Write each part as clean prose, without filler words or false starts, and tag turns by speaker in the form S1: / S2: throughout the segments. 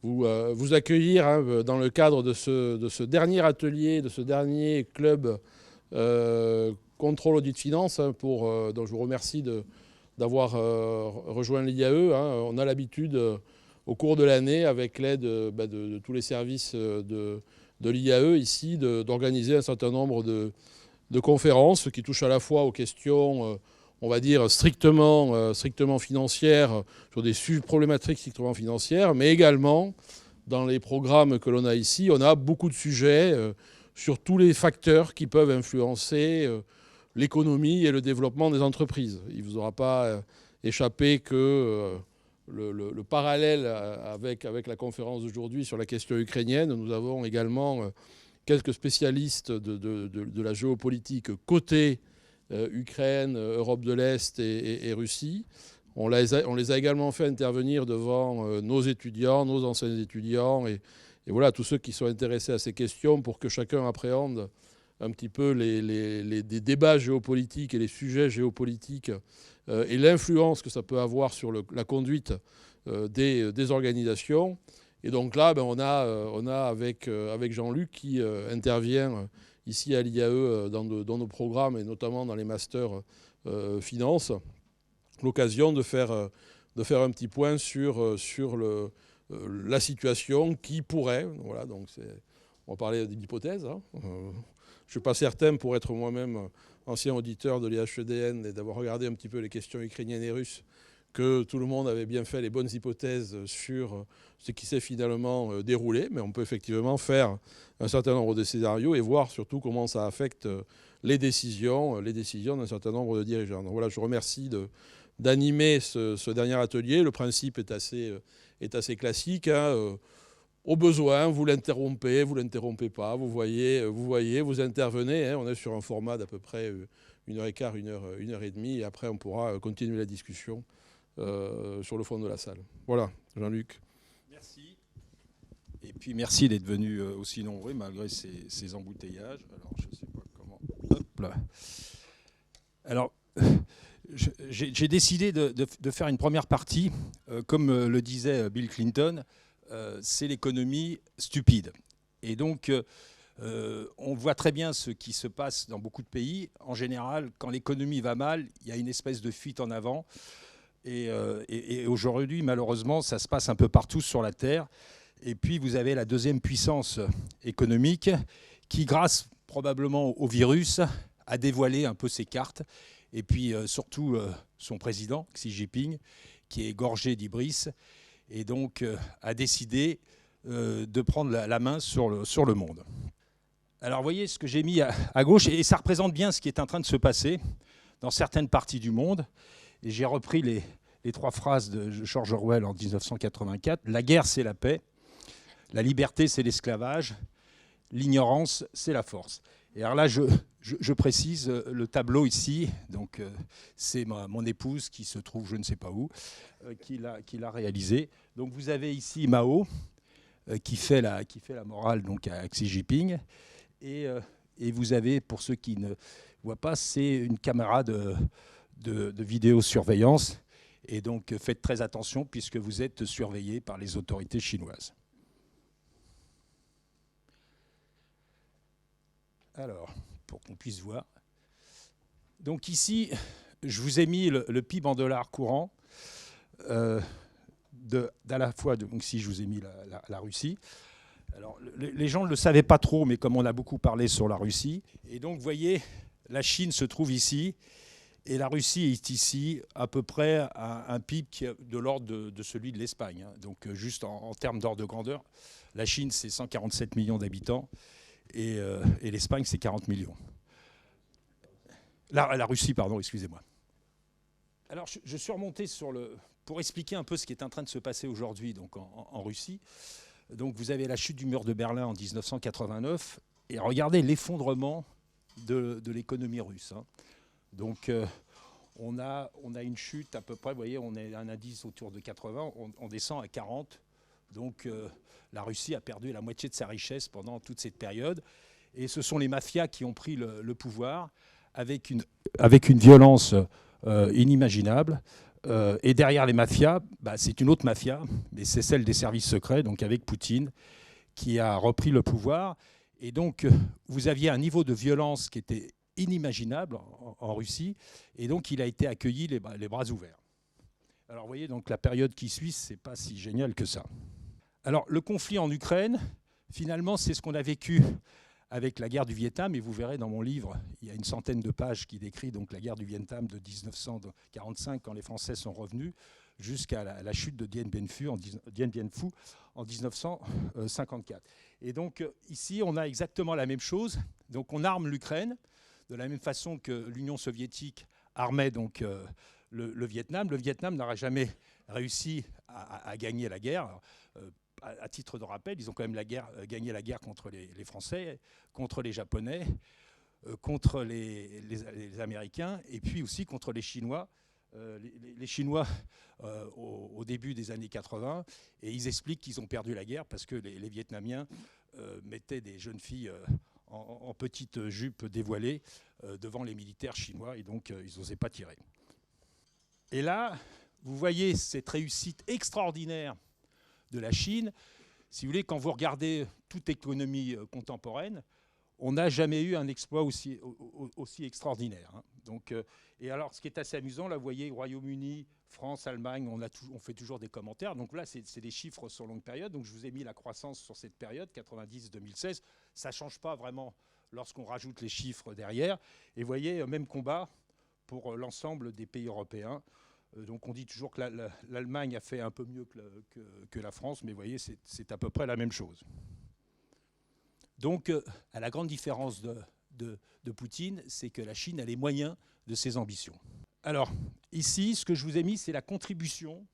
S1: vous accueillir dans le cadre de ce dernier atelier, de ce dernier club contrôle audit finance, dont je vous remercie d'avoir rejoint l'IAE. On a l'habitude, au cours de l'année, avec l'aide de tous les services de l'IAE ici, d'organiser un certain nombre de conférences qui touchent à la fois aux questions, on va dire, strictement financières, sur des problématiques strictement financières, mais également, dans les programmes que l'on a ici, on a beaucoup de sujets sur tous les facteurs qui peuvent influencer l'économie et le développement des entreprises. Il ne vous aura pas échappé que le parallèle avec la conférence d'aujourd'hui sur la question ukrainienne, nous avons également quelques spécialistes de la géopolitique côté Ukraine, Europe de l'Est et Russie. On les a également fait intervenir devant nos étudiants, nos anciens étudiants et voilà, tous ceux qui sont intéressés à ces questions pour que chacun appréhende un petit peu les débats géopolitiques et les sujets géopolitiques et l'influence que ça peut avoir sur la conduite des organisations. Et donc là, on a avec Jean-Luc qui intervient ici à l'IAE dans nos programmes et notamment dans les masters finance, l'occasion de faire un petit point sur la situation qui pourrait, voilà, donc on va parler d'hypothèses. Je ne suis pas certain, pour être moi-même ancien auditeur de l'IHEDN et d'avoir regardé un petit peu les questions ukrainiennes et russes, que tout le monde avait bien fait les bonnes hypothèses sur ce qui s'est finalement déroulé. Mais on peut effectivement faire un certain nombre de scénarios et voir surtout comment ça affecte les décisions d'un certain nombre de dirigeants. Donc voilà, je vous remercie d'animer ce dernier atelier. Le principe est assez classique. Au besoin, vous l'interrompez pas, vous intervenez. On est sur un format d'à peu près 1h15, 1h30. Et après, on pourra continuer la discussion sur le fond de la salle. Voilà, Jean-Luc.
S2: Merci. Et puis merci d'être venus aussi nombreux malgré ces embouteillages. Alors, je ne sais pas comment... Hop là. Alors... J'ai décidé de faire une première partie, comme le disait Bill Clinton, c'est l'économie stupide. Et donc, on voit très bien ce qui se passe dans beaucoup de pays. En général, quand l'économie va mal, il y a une espèce de fuite en avant. Et aujourd'hui, malheureusement, ça se passe un peu partout sur la Terre. Et puis, vous avez la deuxième puissance économique qui, grâce probablement au virus, a dévoilé un peu ses cartes. Et puis surtout son président, Xi Jinping, qui est gorgé d'hybris, et donc a décidé de prendre la main sur le monde. Alors vous voyez ce que j'ai mis à gauche, et ça représente bien ce qui est en train de se passer dans certaines parties du monde. Et j'ai repris les 3 phrases de George Orwell en 1984. La guerre, c'est la paix. La liberté, c'est l'esclavage. L'ignorance, c'est la force. Et alors là, je précise le tableau ici. Donc, c'est mon épouse qui se trouve je ne sais pas où, qui l'a réalisé. Donc, vous avez ici Mao qui fait la morale donc, à Xi Jinping. Et vous avez, pour ceux qui ne voient pas, c'est une caméra de vidéosurveillance. Et donc, faites très attention puisque vous êtes surveillés par les autorités chinoises. Alors, pour qu'on puisse voir. Donc ici, je vous ai mis le PIB en dollars courants, d'à la fois, donc ici je vous ai mis la Russie. Alors les gens ne le savaient pas trop, mais comme on a beaucoup parlé sur la Russie, et donc vous voyez, la Chine se trouve ici, et la Russie est ici, à peu près à un PIB qui est de l'ordre de celui de l'Espagne. Donc juste en termes d'ordre de grandeur, la Chine c'est 147 millions d'habitants, et l'Espagne, c'est 40 millions. La Russie, pardon, excusez-moi. Alors, je suis remonté pour expliquer un peu ce qui est en train de se passer aujourd'hui donc en Russie. Donc, vous avez la chute du mur de Berlin en 1989, et regardez l'effondrement de l'économie russe. Donc, on a une chute à peu près, vous voyez, on a un indice autour de 80, on descend à 40. Donc la Russie a perdu la moitié de sa richesse pendant toute cette période. Et ce sont les mafias qui ont pris le pouvoir avec une violence inimaginable. Et derrière les mafias, c'est une autre mafia, mais c'est celle des services secrets, donc avec Poutine, qui a repris le pouvoir. Et donc, vous aviez un niveau de violence qui était inimaginable en Russie, et donc il a été accueilli les bras ouverts. Alors, vous voyez, donc la période qui suit, c'est pas si génial que ça. Alors, le conflit en Ukraine, finalement, c'est ce qu'on a vécu avec la guerre du Vietnam, et vous verrez dans mon livre, il y a une centaine de pages qui décrit donc la guerre du Vietnam de 1945, quand les Français sont revenus, jusqu'à la chute de Dien Bien Phu en 1954. Et donc ici, on a exactement la même chose. Donc on arme l'Ukraine de la même façon que l'Union soviétique armait donc le Vietnam. Le Vietnam n'aura jamais réussi à gagner la guerre. Alors, à titre de rappel, ils ont quand même gagné la guerre contre les Français, contre les Japonais, contre les Américains, et puis aussi contre les Chinois. Les Chinois au début des années 80, et ils expliquent qu'ils ont perdu la guerre parce que les Vietnamiens mettaient des jeunes filles en petites jupes dévoilées devant les militaires chinois, et donc ils n'osaient pas tirer. Et là, vous voyez cette réussite extraordinaire de la Chine. Si vous voulez, quand vous regardez toute économie contemporaine, on n'a jamais eu un exploit aussi extraordinaire. Hein. Donc, et alors, ce qui est assez amusant, là, vous voyez, Royaume-Uni, France, Allemagne, on fait toujours des commentaires. Donc là, c'est des chiffres sur longue période. Donc je vous ai mis la croissance sur cette période, 90-2016. Ça ne change pas vraiment lorsqu'on rajoute les chiffres derrière. Et vous voyez, même combat pour l'ensemble des pays européens. Donc on dit toujours que l'Allemagne a fait un peu mieux que la France, mais vous voyez, c'est à peu près la même chose. Donc, à la grande différence de Poutine, c'est que la Chine a les moyens de ses ambitions. Alors, ici, ce que je vous ai mis, c'est la contribution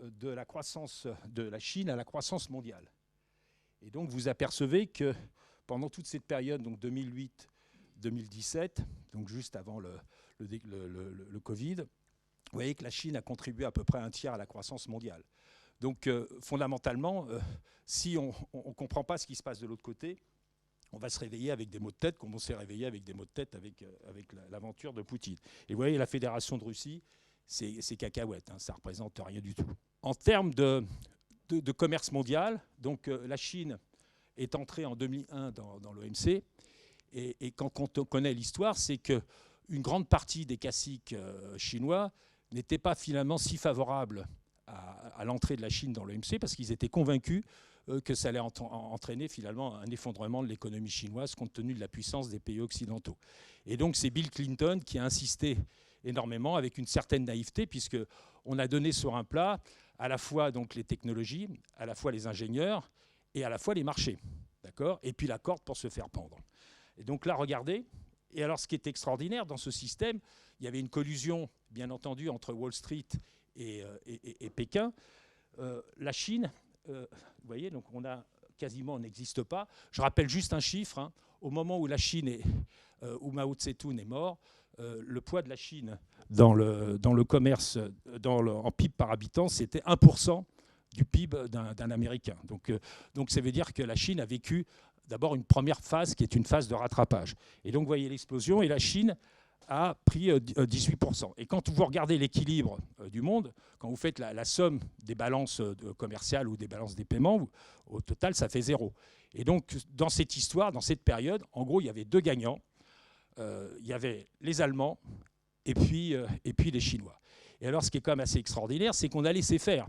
S2: de la croissance de la Chine à la croissance mondiale. Et donc, vous apercevez que pendant toute cette période, donc 2008-2017, donc juste avant le Covid, vous voyez que la Chine a contribué à peu près un tiers à la croissance mondiale. Donc, fondamentalement, si on ne comprend pas ce qui se passe de l'autre côté, on va se réveiller avec des maux de tête, comme on s'est réveillé avec des maux de tête avec l'aventure de Poutine. Et vous voyez, la Fédération de Russie, c'est cacahuète, hein, ça ne représente rien du tout. En termes de commerce mondial, donc la Chine est entrée en 2001 dans l'OMC, et quand on connaît l'histoire, c'est qu'une grande partie des caciques chinois n'étaient pas finalement si favorables à l'entrée de la Chine dans l'OMC parce qu'ils étaient convaincus que ça allait entraîner finalement un effondrement de l'économie chinoise compte tenu de la puissance des pays occidentaux. Et donc c'est Bill Clinton qui a insisté énormément avec une certaine naïveté puisqu'on a donné sur un plat à la fois donc, les technologies, à la fois les ingénieurs et à la fois les marchés. D'accord ? Et puis la corde pour se faire pendre. Et donc là, regardez. Et alors ce qui est extraordinaire dans ce système, il y avait une collusion bien entendu entre Wall Street et Pékin. La Chine, vous voyez, donc on n'existe pas. Je rappelle juste un chiffre. Hein. Au moment où la Chine où Mao Tse-tung est mort, le poids de la Chine dans le commerce, en PIB par habitant, c'était 1% du PIB d'un Américain. Donc ça veut dire que la Chine a vécu d'abord une première phase qui est une phase de rattrapage. Et donc vous voyez l'explosion, et la Chine a pris 18%. Et quand vous regardez l'équilibre du monde, quand vous faites la somme des balances commerciales ou des balances des paiements, au total, ça fait 0. Et donc, dans cette histoire, dans cette période, en gros, il y avait deux gagnants. Il y avait les Allemands et puis les Chinois. Et alors, ce qui est quand même assez extraordinaire, c'est qu'on a laissé faire.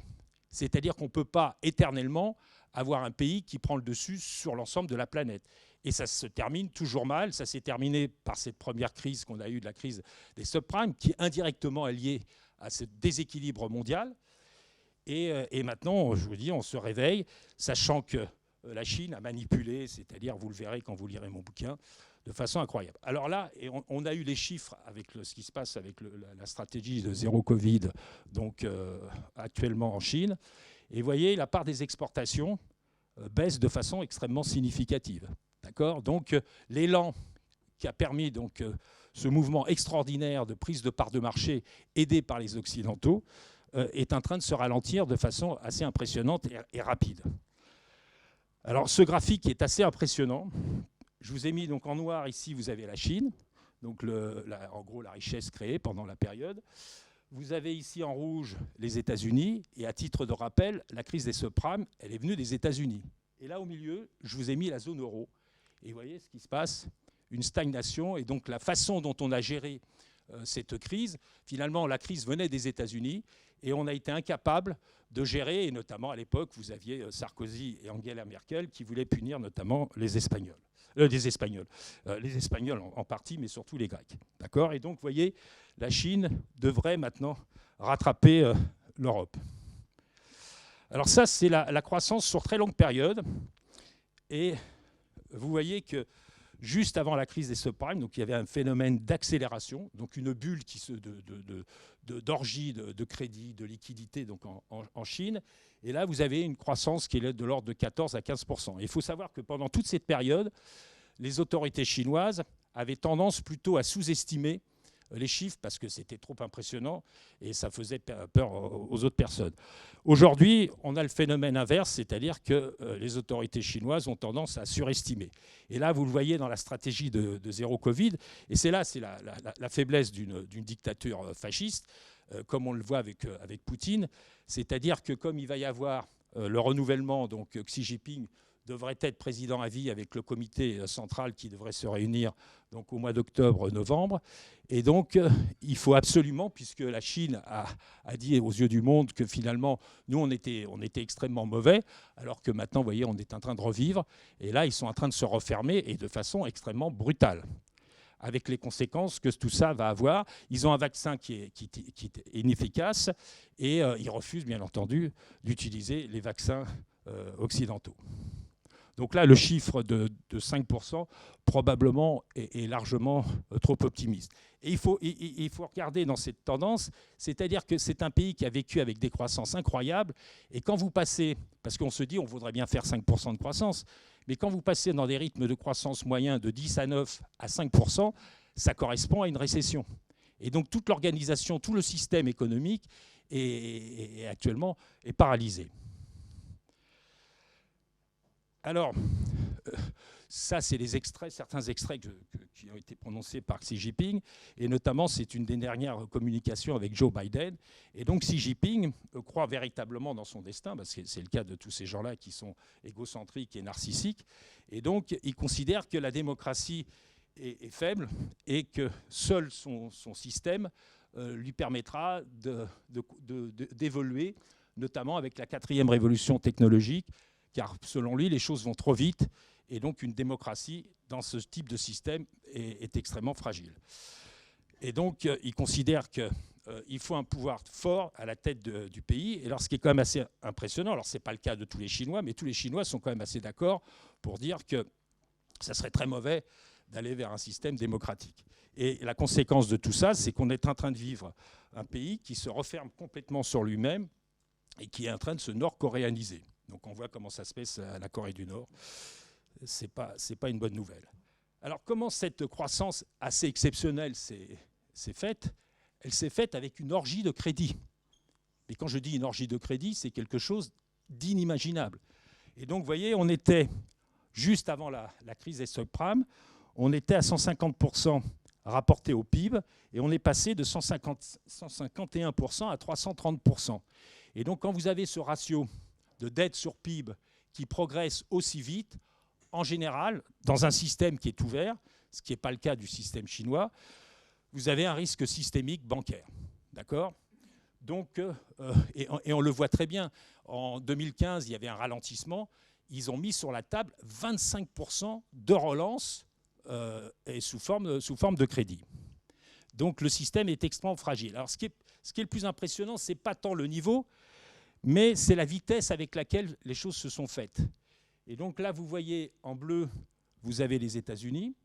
S2: C'est-à-dire qu'on ne peut pas éternellement avoir un pays qui prend le dessus sur l'ensemble de la planète. Et ça se termine toujours mal. Ça s'est terminé par cette première crise qu'on a eue, de la crise des subprimes, qui est indirectement liée à ce déséquilibre mondial. Et maintenant, je vous dis, on se réveille, sachant que la Chine a manipulé, c'est-à-dire, vous le verrez quand vous lirez mon bouquin, de façon incroyable. Alors là, on a eu les chiffres avec ce qui se passe avec la stratégie de zéro Covid, donc actuellement en Chine. Et vous voyez, la part des exportations baisse de façon extrêmement significative. D'accord ? Donc l'élan qui a permis donc, ce mouvement extraordinaire de prise de part de marché aidé par les Occidentaux est en train de se ralentir de façon assez impressionnante et rapide. Alors ce graphique est assez impressionnant. Je vous ai mis donc en noir ici, vous avez la Chine, donc en gros la richesse créée pendant la période. Vous avez ici en rouge les États-Unis, et à titre de rappel, la crise des subprimes, elle est venue des États-Unis. Et là, au milieu, je vous ai mis la zone euro. Et vous voyez ce qui se passe, une stagnation, et donc la façon dont on a géré cette crise, finalement, la crise venait des États-Unis, et on a été incapable de gérer, et notamment à l'époque, vous aviez Sarkozy et Angela Merkel qui voulaient punir notamment les Espagnols. Les Espagnols en partie, mais surtout les Grecs. D'accord ? Et donc, vous voyez, la Chine devrait maintenant rattraper l'Europe. Alors ça, c'est la croissance sur très longue période. Et vous voyez que juste avant la crise des subprimes, donc il y avait un phénomène d'accélération, donc une bulle d'orgie de crédit, de liquidité donc en Chine. Et là, vous avez une croissance qui est de l'ordre de 14 à 15%. Et il faut savoir que pendant toute cette période, les autorités chinoises avaient tendance plutôt à sous-estimer les chiffres parce que c'était trop impressionnant et ça faisait peur aux autres personnes. Aujourd'hui, on a le phénomène inverse, c'est-à-dire que les autorités chinoises ont tendance à surestimer. Et là, vous le voyez dans la stratégie de zéro Covid, et c'est la faiblesse d'une dictature fasciste, comme on le voit avec Poutine, c'est-à-dire que comme il va y avoir le renouvellement, donc Xi Jinping devrait être président à vie avec le comité central qui devrait se réunir donc, au mois d'octobre-novembre. Et donc, il faut absolument, puisque la Chine a dit aux yeux du monde que finalement, nous, on était extrêmement mauvais, alors que maintenant, vous voyez, on est en train de revivre. Et là, ils sont en train de se refermer et de façon extrêmement brutale, avec les conséquences que tout ça va avoir. Ils ont un vaccin qui est inefficace et ils refusent, bien entendu, d'utiliser les vaccins occidentaux. Donc là, le chiffre de 5%, probablement, est largement trop optimiste. Et il faut regarder dans cette tendance, c'est-à-dire que c'est un pays qui a vécu avec des croissances incroyables. Et quand vous passez, parce qu'on se dit on voudrait bien faire 5% de croissance, mais quand vous passez dans des rythmes de croissance moyens de 10 à 9 à 5%, ça correspond à une récession. Et donc toute l'organisation, tout le système économique est actuellement paralysé. Alors, ça, c'est les extraits, certains extraits qui ont été prononcés par Xi Jinping, et notamment, c'est une des dernières communications avec Joe Biden. Et donc, Xi Jinping croit véritablement dans son destin, parce que c'est le cas de tous ces gens-là qui sont égocentriques et narcissiques. Et donc, il considère que la démocratie est faible et que seul son système lui permettra d'évoluer, notamment avec la 4e révolution technologique, car selon lui, les choses vont trop vite, et donc une démocratie dans ce type de système est extrêmement fragile. Et donc, il considère qu'il faut un pouvoir fort à la tête du pays, et alors ce qui est quand même assez impressionnant, alors ce n'est pas le cas de tous les Chinois, mais tous les Chinois sont quand même assez d'accord pour dire que ça serait très mauvais d'aller vers un système démocratique. Et la conséquence de tout ça, c'est qu'on est en train de vivre un pays qui se referme complètement sur lui-même et qui est en train de se nord-coréaniser. Donc on voit comment ça se passe à la Corée du Nord. C'est pas une bonne nouvelle. Alors comment cette croissance assez exceptionnelle s'est faite ? Elle s'est faite avec une orgie de crédit. Et quand je dis une orgie de crédit, c'est quelque chose d'inimaginable. Et donc vous voyez, on était, juste avant la crise des subprimes, on était à 150% rapporté au PIB, et on est passé de 151% à 330%. Et donc quand vous avez ce ratio de dette sur PIB qui progresse aussi vite, en général, dans un système qui est ouvert, ce qui n'est pas le cas du système chinois, vous avez un risque systémique bancaire. D'accord ? Donc, et on le voit très bien, en 2015, il y avait un ralentissement, ils ont mis sur la table 25% de relance et sous forme de crédit. Donc le système est extrêmement fragile. Alors ce qui est le plus impressionnant, ce n'est pas tant le niveau, mais c'est la vitesse avec laquelle les choses se sont faites. Et donc là, vous voyez en bleu, vous avez les États-Unis.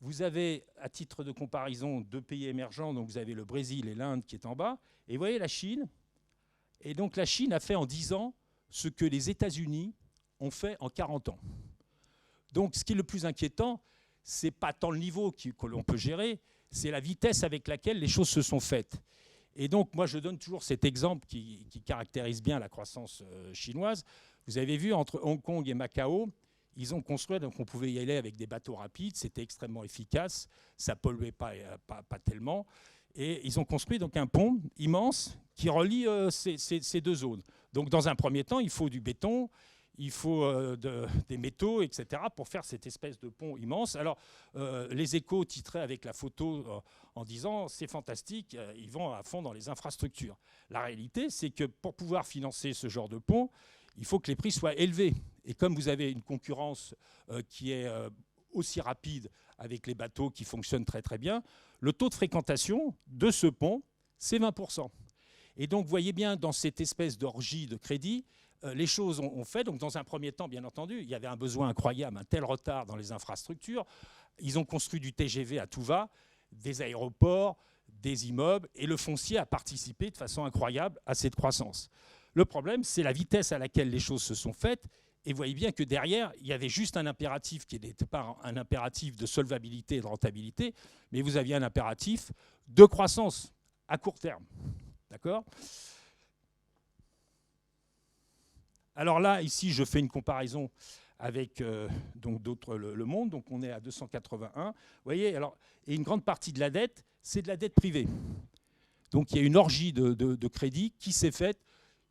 S2: Vous avez, à titre de comparaison, 2 pays émergents. Donc vous avez le Brésil et l'Inde qui est en bas. Et vous voyez la Chine. Et donc la Chine a fait en 10 ans ce que les États-Unis ont fait en 40 ans. Donc ce qui est le plus inquiétant, ce n'est pas tant le niveau que l'on peut gérer, c'est la vitesse avec laquelle les choses se sont faites. Et donc, moi, je donne toujours cet exemple qui caractérise bien la croissance chinoise. Vous avez vu, entre Hong Kong et Macao, ils ont construit, donc on pouvait y aller avec des bateaux rapides, c'était extrêmement efficace, ça ne polluait pas tellement. Et ils ont construit donc un pont immense qui relie ces deux zones. Donc dans un premier temps, il faut du béton, il faut des métaux, etc., pour faire cette espèce de pont immense. Alors, les Échos titraient avec la photo en disant « c'est fantastique, ils vont à fond dans les infrastructures ». La réalité, c'est que pour pouvoir financer ce genre de pont, il faut que les prix soient élevés. Et comme vous avez une concurrence qui est aussi rapide avec les bateaux qui fonctionnent très très bien, le taux de fréquentation de ce pont, c'est 20%. Et donc, vous voyez bien, dans cette espèce d'orgie de crédit, les choses ont fait. Donc, dans un premier temps, bien entendu, il y avait un besoin incroyable, un tel retard dans les infrastructures. Ils ont construit du TGV à tout va, des aéroports, des immeubles, et le foncier a participé de façon incroyable à cette croissance. Le problème, c'est la vitesse à laquelle les choses se sont faites. Et vous voyez bien que derrière, il y avait juste un impératif qui n'était pas un impératif de solvabilité et de rentabilité, mais vous aviez un impératif de croissance à court terme. D'accord ? Alors là, ici, je fais une comparaison avec donc d'autres, le monde. Donc on est à 281. Vous voyez, alors, et une grande partie de la dette, c'est de la dette privée. Donc il y a une orgie de crédit qui s'est faite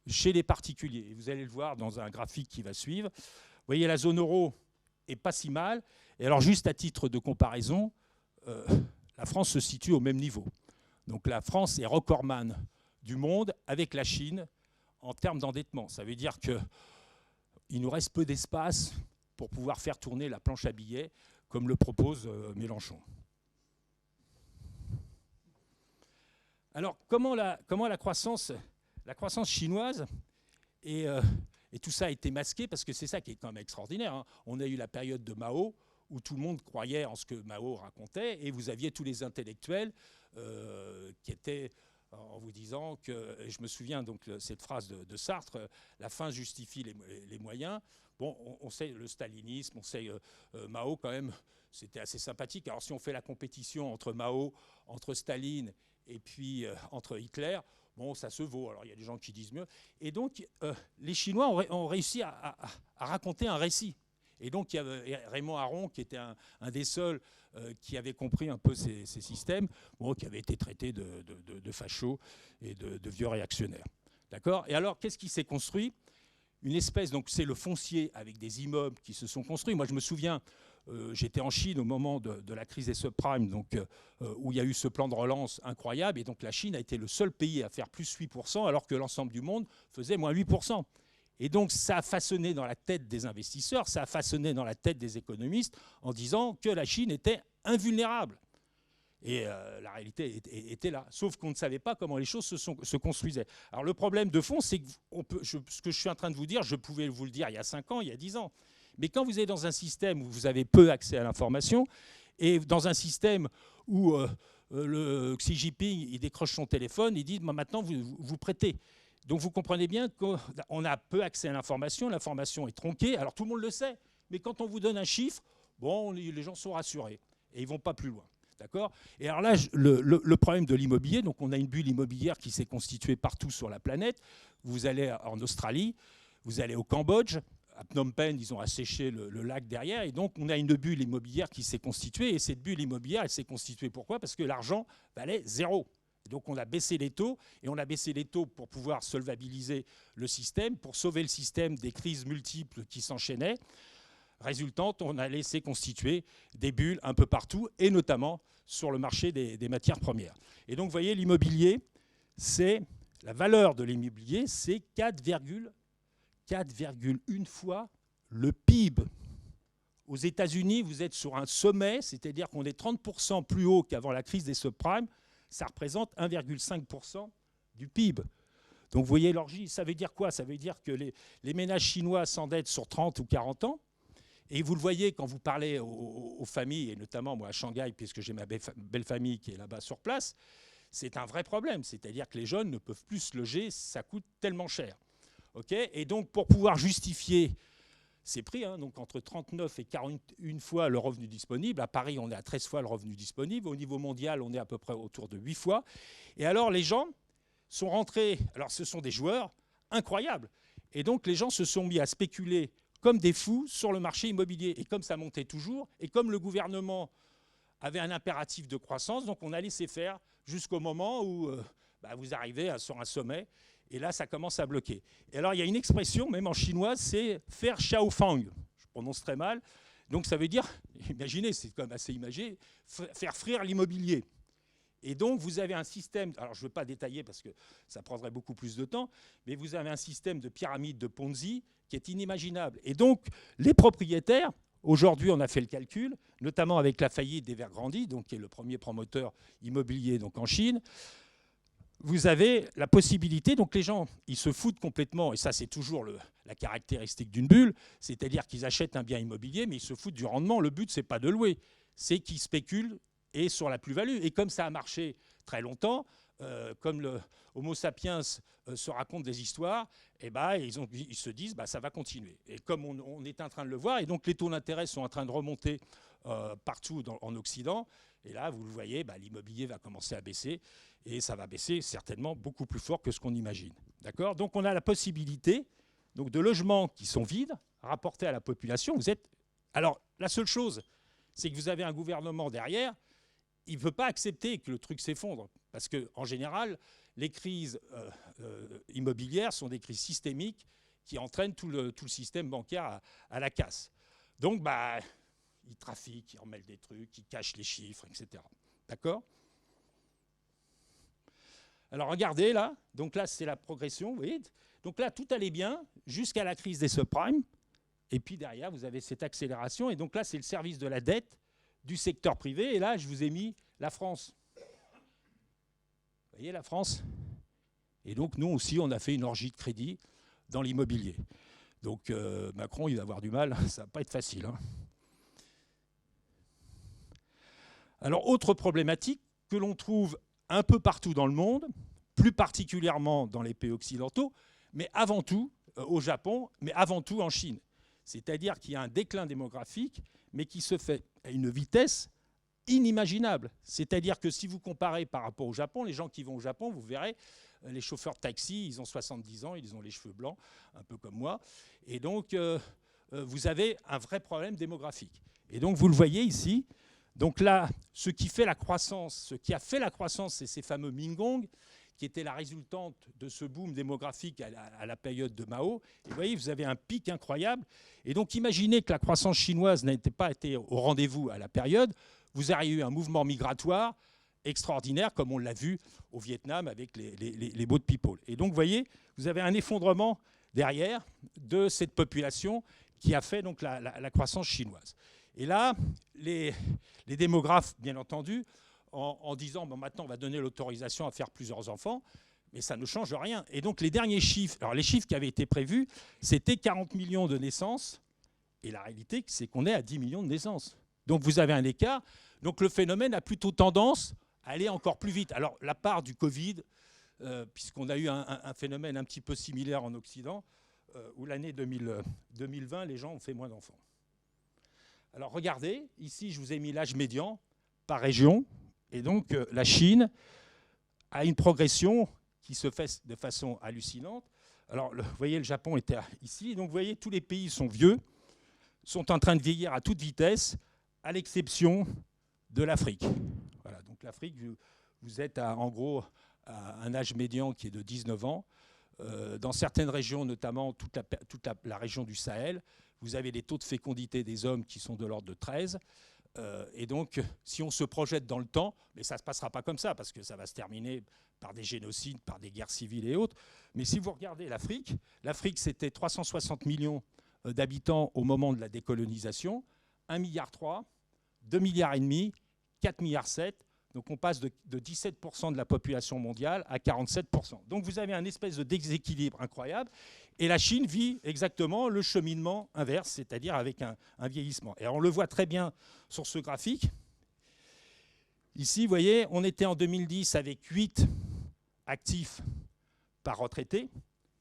S2: chez les particuliers. Et vous allez le voir dans un graphique qui va suivre. Vous voyez, la zone euro est pas si mal. Et alors, juste à titre de comparaison, la France se situe au même niveau. Donc la France est recordman du monde avec la Chine en termes d'endettement. Ça veut dire qu'il nous reste peu d'espace pour pouvoir faire tourner la planche à billets, comme le propose Mélenchon. Alors, comment la croissance chinoise et tout ça a été masqué, parce que c'est ça qui est quand même extraordinaire. Hein. On a eu la période de Mao, où tout le monde croyait en ce que Mao racontait, et vous aviez tous les intellectuels qui étaient en vous disant que, et je me souviens donc cette phrase de Sartre, la fin justifie les moyens. Bon, on sait le stalinisme, on sait Mao quand même, c'était assez sympathique. Alors si on fait la compétition entre Mao, entre Staline et puis entre Hitler, bon, ça se vaut. Alors il y a des gens qui disent mieux. Et donc les Chinois ont réussi à raconter un récit. Et donc, il y avait Raymond Aron, qui était un des seuls qui avait compris un peu ces systèmes, bon, qui avait été traité de facho et de vieux réactionnaires. D'accord ? Et alors, qu'est-ce qui s'est construit ? Une espèce, donc c'est le foncier avec des immeubles qui se sont construits. Moi, je me souviens, j'étais en Chine au moment de la crise des subprimes, donc, où il y a eu ce plan de relance incroyable. Et donc, la Chine a été le seul pays à faire plus 8%, alors que l'ensemble du monde faisait moins 8%. Et donc, ça a façonné dans la tête des investisseurs, ça a façonné dans la tête des économistes en disant que la Chine était invulnérable. Et la réalité était là. Sauf qu'on ne savait pas comment les choses se construisaient. Alors, le problème de fond, c'est que ce que je suis en train de vous dire, je pouvais vous le dire il y a 5 ans, il y a 10 ans. Mais quand vous êtes dans un système où vous avez peu accès à l'information, et dans un système où le Xi Jinping il décroche son téléphone, il dit maintenant vous prêtez. Donc vous comprenez bien qu'on a peu accès à l'information est tronquée, alors tout le monde le sait, mais quand on vous donne un chiffre, bon, les gens sont rassurés et ils ne vont pas plus loin. D'accord ? Et alors là, le problème de l'immobilier, donc on a une bulle immobilière qui s'est constituée partout sur la planète. Vous allez en Australie, vous allez au Cambodge, à Phnom Penh, ils ont asséché le lac derrière, et donc on a une bulle immobilière qui s'est constituée, et cette bulle immobilière, elle s'est constituée pourquoi ? Parce que l'argent valait zéro. Donc on a baissé les taux, et on a baissé les taux pour pouvoir solvabiliser le système, pour sauver le système des crises multiples qui s'enchaînaient. Résultante, on a laissé constituer des bulles un peu partout, et notamment sur le marché des matières premières. Et donc vous voyez, l'immobilier, la valeur de l'immobilier, c'est 4,1 fois le PIB. Aux États-Unis, vous êtes sur un sommet, c'est-à-dire qu'on est 30% plus haut qu'avant la crise des subprimes. Ça représente 1,5% du PIB. Donc vous voyez l'orgie, ça veut dire quoi ? Ça veut dire que les ménages chinois s'endettent sur 30 ou 40 ans. Et vous le voyez quand vous parlez aux familles, et notamment moi à Shanghai, puisque j'ai ma belle famille qui est là-bas sur place, c'est un vrai problème. C'est-à-dire que les jeunes ne peuvent plus se loger, ça coûte tellement cher. Okay ? Et donc pour pouvoir justifier ces prix, hein, donc entre 39 et 41 fois le revenu disponible. À Paris, on est à 13 fois le revenu disponible. Au niveau mondial, on est à peu près autour de 8 fois. Et alors, les gens sont rentrés... Alors, ce sont des joueurs incroyables. Et donc, les gens se sont mis à spéculer comme des fous sur le marché immobilier. Et comme ça montait toujours, et comme le gouvernement avait un impératif de croissance, donc on a laissé faire jusqu'au moment où vous arrivez sur un sommet, et là, ça commence à bloquer. Et alors, il y a une expression, même en chinois, c'est « faire xiaofang ». Je prononce très mal. Donc, ça veut dire, imaginez, c'est quand même assez imagé, faire frire l'immobilier. Et donc, vous avez un système, alors je ne veux pas détailler parce que ça prendrait beaucoup plus de temps, mais vous avez un système de pyramide de Ponzi qui est inimaginable. Et donc, les propriétaires, aujourd'hui, on a fait le calcul, notamment avec la faillite d'Evergrande, donc qui est le premier promoteur immobilier donc en Chine, vous avez la possibilité, donc les gens, ils se foutent complètement, et ça c'est toujours la caractéristique d'une bulle, c'est-à-dire qu'ils achètent un bien immobilier, mais ils se foutent du rendement. Le but, c'est pas de louer, c'est qu'ils spéculent et sur la plus-value. Et comme ça a marché très longtemps, comme le Homo sapiens se raconte des histoires, ils se disent ça va continuer. Et comme on est en train de le voir, et donc les taux d'intérêt sont en train de remonter partout en Occident, et là, vous le voyez, l'immobilier va commencer à baisser, et ça va baisser certainement beaucoup plus fort que ce qu'on imagine. D'accord ? Donc on a la possibilité donc, de logements qui sont vides, rapportés à la population. Alors, la seule chose, c'est que vous avez un gouvernement derrière, il ne veut pas accepter que le truc s'effondre. Parce qu'en général, les crises immobilières sont des crises systémiques qui entraînent tout le système bancaire à la casse. Donc, ils trafiquent, ils remêlent des trucs, ils cachent les chiffres, etc. D'accord ? Alors, regardez là. Donc là, c'est la progression. Vous voyez ? Donc là, tout allait bien jusqu'à la crise des subprimes. Et puis derrière, vous avez cette accélération. Et donc là, c'est le service de la dette du secteur privé. Et là, je vous ai mis la France. Vous voyez la France ? Et donc, nous aussi, on a fait une orgie de crédit dans l'immobilier. Donc, Macron, il va avoir du mal. Ça ne va pas être facile. Hein. Alors, autre problématique que l'on trouve un peu partout dans le monde, plus particulièrement dans les pays occidentaux, mais avant tout au Japon, mais avant tout en Chine. C'est-à-dire qu'il y a un déclin démographique, mais qui se fait à une vitesse inimaginable. C'est-à-dire que si vous comparez par rapport au Japon, les gens qui vont au Japon, vous verrez, les chauffeurs de taxi, ils ont 70 ans, ils ont les cheveux blancs, un peu comme moi. Et donc, vous avez un vrai problème démographique. Et donc, vous le voyez ici. Donc là, ce qui a fait la croissance, c'est ces fameux Mingong, qui étaient la résultante de ce boom démographique à la période de Mao. Et vous voyez, vous avez un pic incroyable. Et donc, imaginez que la croissance chinoise n'était pas été au rendez-vous à la période. Vous auriez eu un mouvement migratoire extraordinaire, comme on l'a vu au Vietnam avec les boat people. Et donc, vous voyez, vous avez un effondrement derrière de cette population qui a fait donc la croissance chinoise. Et là, les démographes, bien entendu, en disant maintenant on va donner l'autorisation à faire plusieurs enfants, mais ça ne change rien. Et donc les derniers chiffres, alors les chiffres qui avaient été prévus, c'était 40 millions de naissances, et la réalité, c'est qu'on est à 10 millions de naissances. Donc vous avez un écart. Donc le phénomène a plutôt tendance à aller encore plus vite. Alors la part du Covid, puisqu'on a eu un phénomène un petit peu similaire en Occident, où l'année 2020, les gens ont fait moins d'enfants. Alors regardez, ici je vous ai mis l'âge médian par région. Et donc la Chine a une progression qui se fait de façon hallucinante. Alors vous voyez, le Japon était ici. Donc vous voyez, tous les pays sont vieux, sont en train de vieillir à toute vitesse, à l'exception de l'Afrique. Voilà, donc l'Afrique, vous êtes en gros à un âge médian qui est de 19 ans. Dans certaines régions, notamment toute la région du Sahel, vous avez des taux de fécondité des hommes qui sont de l'ordre de 13. Et donc, si on se projette dans le temps, mais ça ne se passera pas comme ça, parce que ça va se terminer par des génocides, par des guerres civiles et autres. Mais si vous regardez l'Afrique, c'était 360 millions d'habitants au moment de la décolonisation, 1,3 milliard, 2,5 milliards, 4,7 milliards. Donc on passe de 17% de la population mondiale à 47%. Donc vous avez un espèce de déséquilibre incroyable. Et la Chine vit exactement le cheminement inverse, c'est-à-dire avec un vieillissement. Et on le voit très bien sur ce graphique. Ici, vous voyez, on était en 2010 avec 8 actifs par retraité,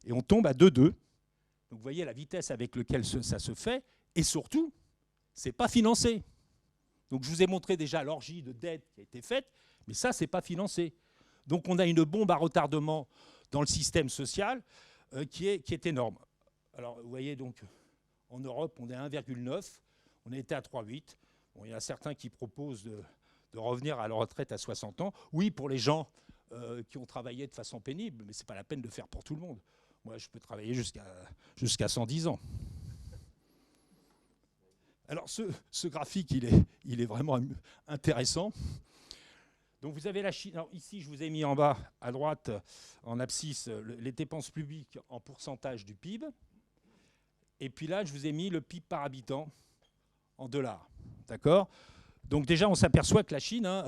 S2: et on tombe à 2,2. Donc vous voyez la vitesse avec laquelle ça se fait, et surtout, ce n'est pas financé. Donc je vous ai montré déjà l'orgie de dette qui a été faite, mais ça, ce n'est pas financé. Donc on a une bombe à retardement dans le système social qui est énorme. Alors vous voyez, donc, en Europe, on est à 1,9, on était à 3,8. Bon, il y a certains qui proposent de revenir à la retraite à 60 ans. Oui, pour les gens qui ont travaillé de façon pénible, mais ce n'est pas la peine de le faire pour tout le monde. Moi, je peux travailler jusqu'à 110 ans. Alors, ce graphique, il est vraiment intéressant. Donc, vous avez la Chine. Alors, ici, je vous ai mis en bas, à droite, en abscisse, les dépenses publiques en pourcentage du PIB. Et puis là, je vous ai mis le PIB par habitant en dollars. D'accord ? Donc, déjà, on s'aperçoit que la Chine,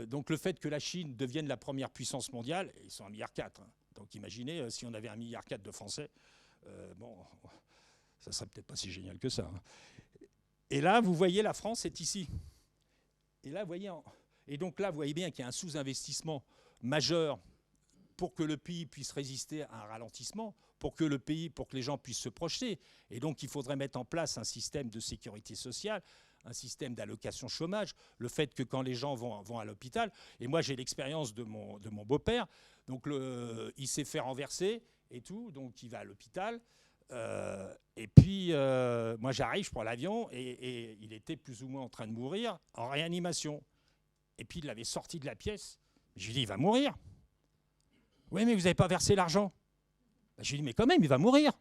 S2: donc le fait que la Chine devienne la première puissance mondiale, ils sont 1,4 milliard. Donc, imaginez, si on avait 1,4 milliard de Français, bon, ça ne serait peut-être pas si génial que ça. Et là, vous voyez, la France est ici. Et là, vous voyez, et donc là, vous voyez bien qu'il y a un sous-investissement majeur pour que le pays puisse résister à un ralentissement, pour que les gens puissent se projeter. Et donc, il faudrait mettre en place un système de sécurité sociale, un système d'allocation chômage, le fait que quand les gens vont à l'hôpital, et moi j'ai l'expérience de mon beau-père, donc il s'est fait renverser et tout, donc il va à l'hôpital. Et puis, moi j'arrive, je prends l'avion, et il était plus ou moins en train de mourir en réanimation. Et puis il l'avait sorti de la pièce. Je lui ai dit, il va mourir. Oui, mais vous n'avez pas versé l'argent. Je lui ai dit, mais quand même, il va mourir.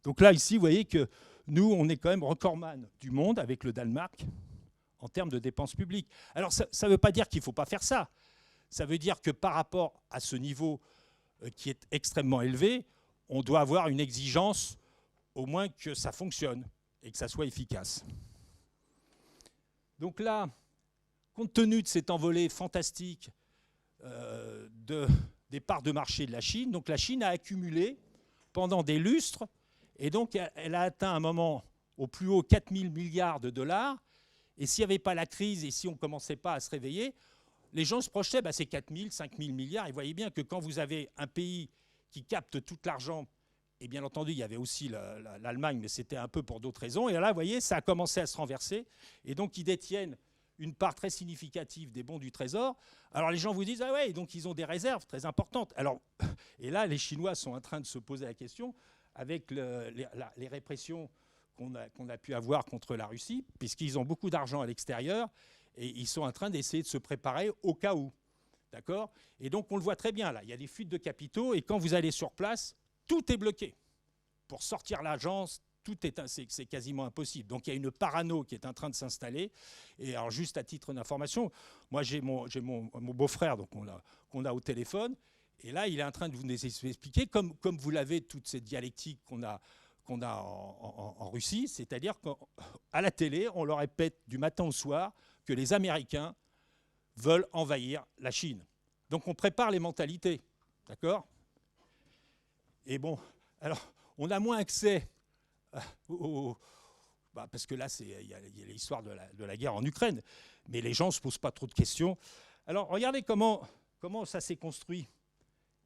S2: Donc là, ici, vous voyez que nous, on est quand même recordman du monde avec le Danemark en termes de dépenses publiques. Alors, ça ne veut pas dire qu'il ne faut pas faire ça. Ça veut dire que par rapport à ce niveau qui est extrêmement élevé, on doit avoir une exigence au moins que ça fonctionne et que ça soit efficace. Donc là, compte tenu de cette envolée fantastique des parts de marché de la Chine, donc la Chine a accumulé pendant des lustres, et donc elle a atteint un moment au plus haut 4 000 milliards de dollars, et s'il n'y avait pas la crise et si on ne commençait pas à se réveiller, les gens se projetaient, c'est 4 000, 5 000 milliards, et vous voyez bien que quand vous avez un pays qui capte tout l'argent, et bien entendu il y avait aussi l'Allemagne, mais c'était un peu pour d'autres raisons, et là vous voyez, ça a commencé à se renverser, et donc ils détiennent une part très significative des bons du Trésor. Alors les gens vous disent, ah ouais, donc ils ont des réserves très importantes. Alors, et là, les Chinois sont en train de se poser la question, avec les répressions qu'on a pu avoir contre la Russie, puisqu'ils ont beaucoup d'argent à l'extérieur, et ils sont en train d'essayer de se préparer au cas où. D'accord ? Et donc on le voit très bien, là, il y a des fuites de capitaux, et quand vous allez sur place, tout est bloqué. Pour sortir l'agence, c'est quasiment impossible. Donc il y a une parano qui est en train de s'installer. Et alors juste à titre d'information, moi j'ai mon beau-frère qu'on a au téléphone. Et là il est en train de vous expliquer, comme vous l'avez, toute cette dialectique qu'on a en Russie, c'est-à-dire qu'à la télé, on leur répète du matin au soir que les Américains veulent envahir la Chine. Donc on prépare les mentalités. D'accord ? Et bon, alors on a moins accès parce que là, il y a l'histoire de la guerre en Ukraine. Mais les gens ne se posent pas trop de questions. Alors, regardez comment ça s'est construit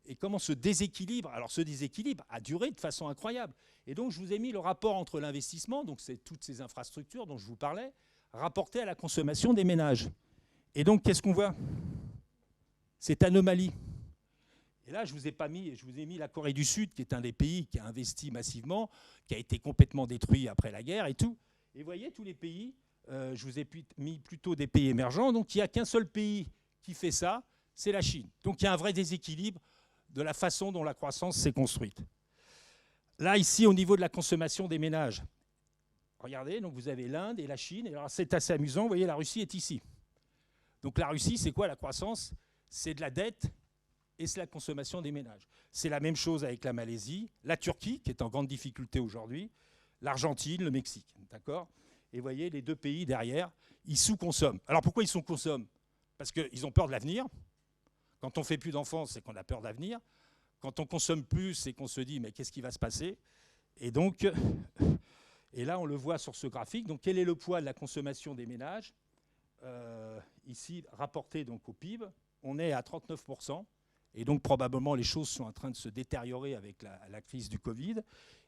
S2: et comment ce déséquilibre, alors ce déséquilibre a duré de façon incroyable. Et donc, je vous ai mis le rapport entre l'investissement, donc c'est toutes ces infrastructures dont je vous parlais, rapporté à la consommation des ménages. Et donc, qu'est-ce qu'on voit ? Cette anomalie. Et là, je vous ai mis la Corée du Sud, qui est un des pays qui a investi massivement, qui a été complètement détruit après la guerre et tout. Et vous voyez, tous les pays, je vous ai mis plutôt des pays émergents, donc il n'y a qu'un seul pays qui fait ça, c'est la Chine. Donc il y a un vrai déséquilibre de la façon dont la croissance s'est construite. Là, ici, au niveau de la consommation des ménages, regardez, donc vous avez l'Inde et la Chine, et alors c'est assez amusant, vous voyez, la Russie est ici. Donc la Russie, c'est quoi la croissance ? C'est de la dette, et c'est la consommation des ménages. C'est la même chose avec la Malaisie, la Turquie, qui est en grande difficulté aujourd'hui, l'Argentine, le Mexique. D'accord ? Et vous voyez, les deux pays derrière, ils sous-consomment. Alors pourquoi ils sous-consomment ? Parce qu'ils ont peur de l'avenir. Quand on ne fait plus d'enfants, c'est qu'on a peur de l'avenir. Quand on consomme plus, c'est qu'on se dit, mais qu'est-ce qui va se passer ? Et donc, et là, on le voit sur ce graphique. Donc, quel est le poids de la consommation des ménages ? Ici, rapporté donc au PIB, on est à 39%. Et donc, probablement, les choses sont en train de se détériorer avec la crise du Covid.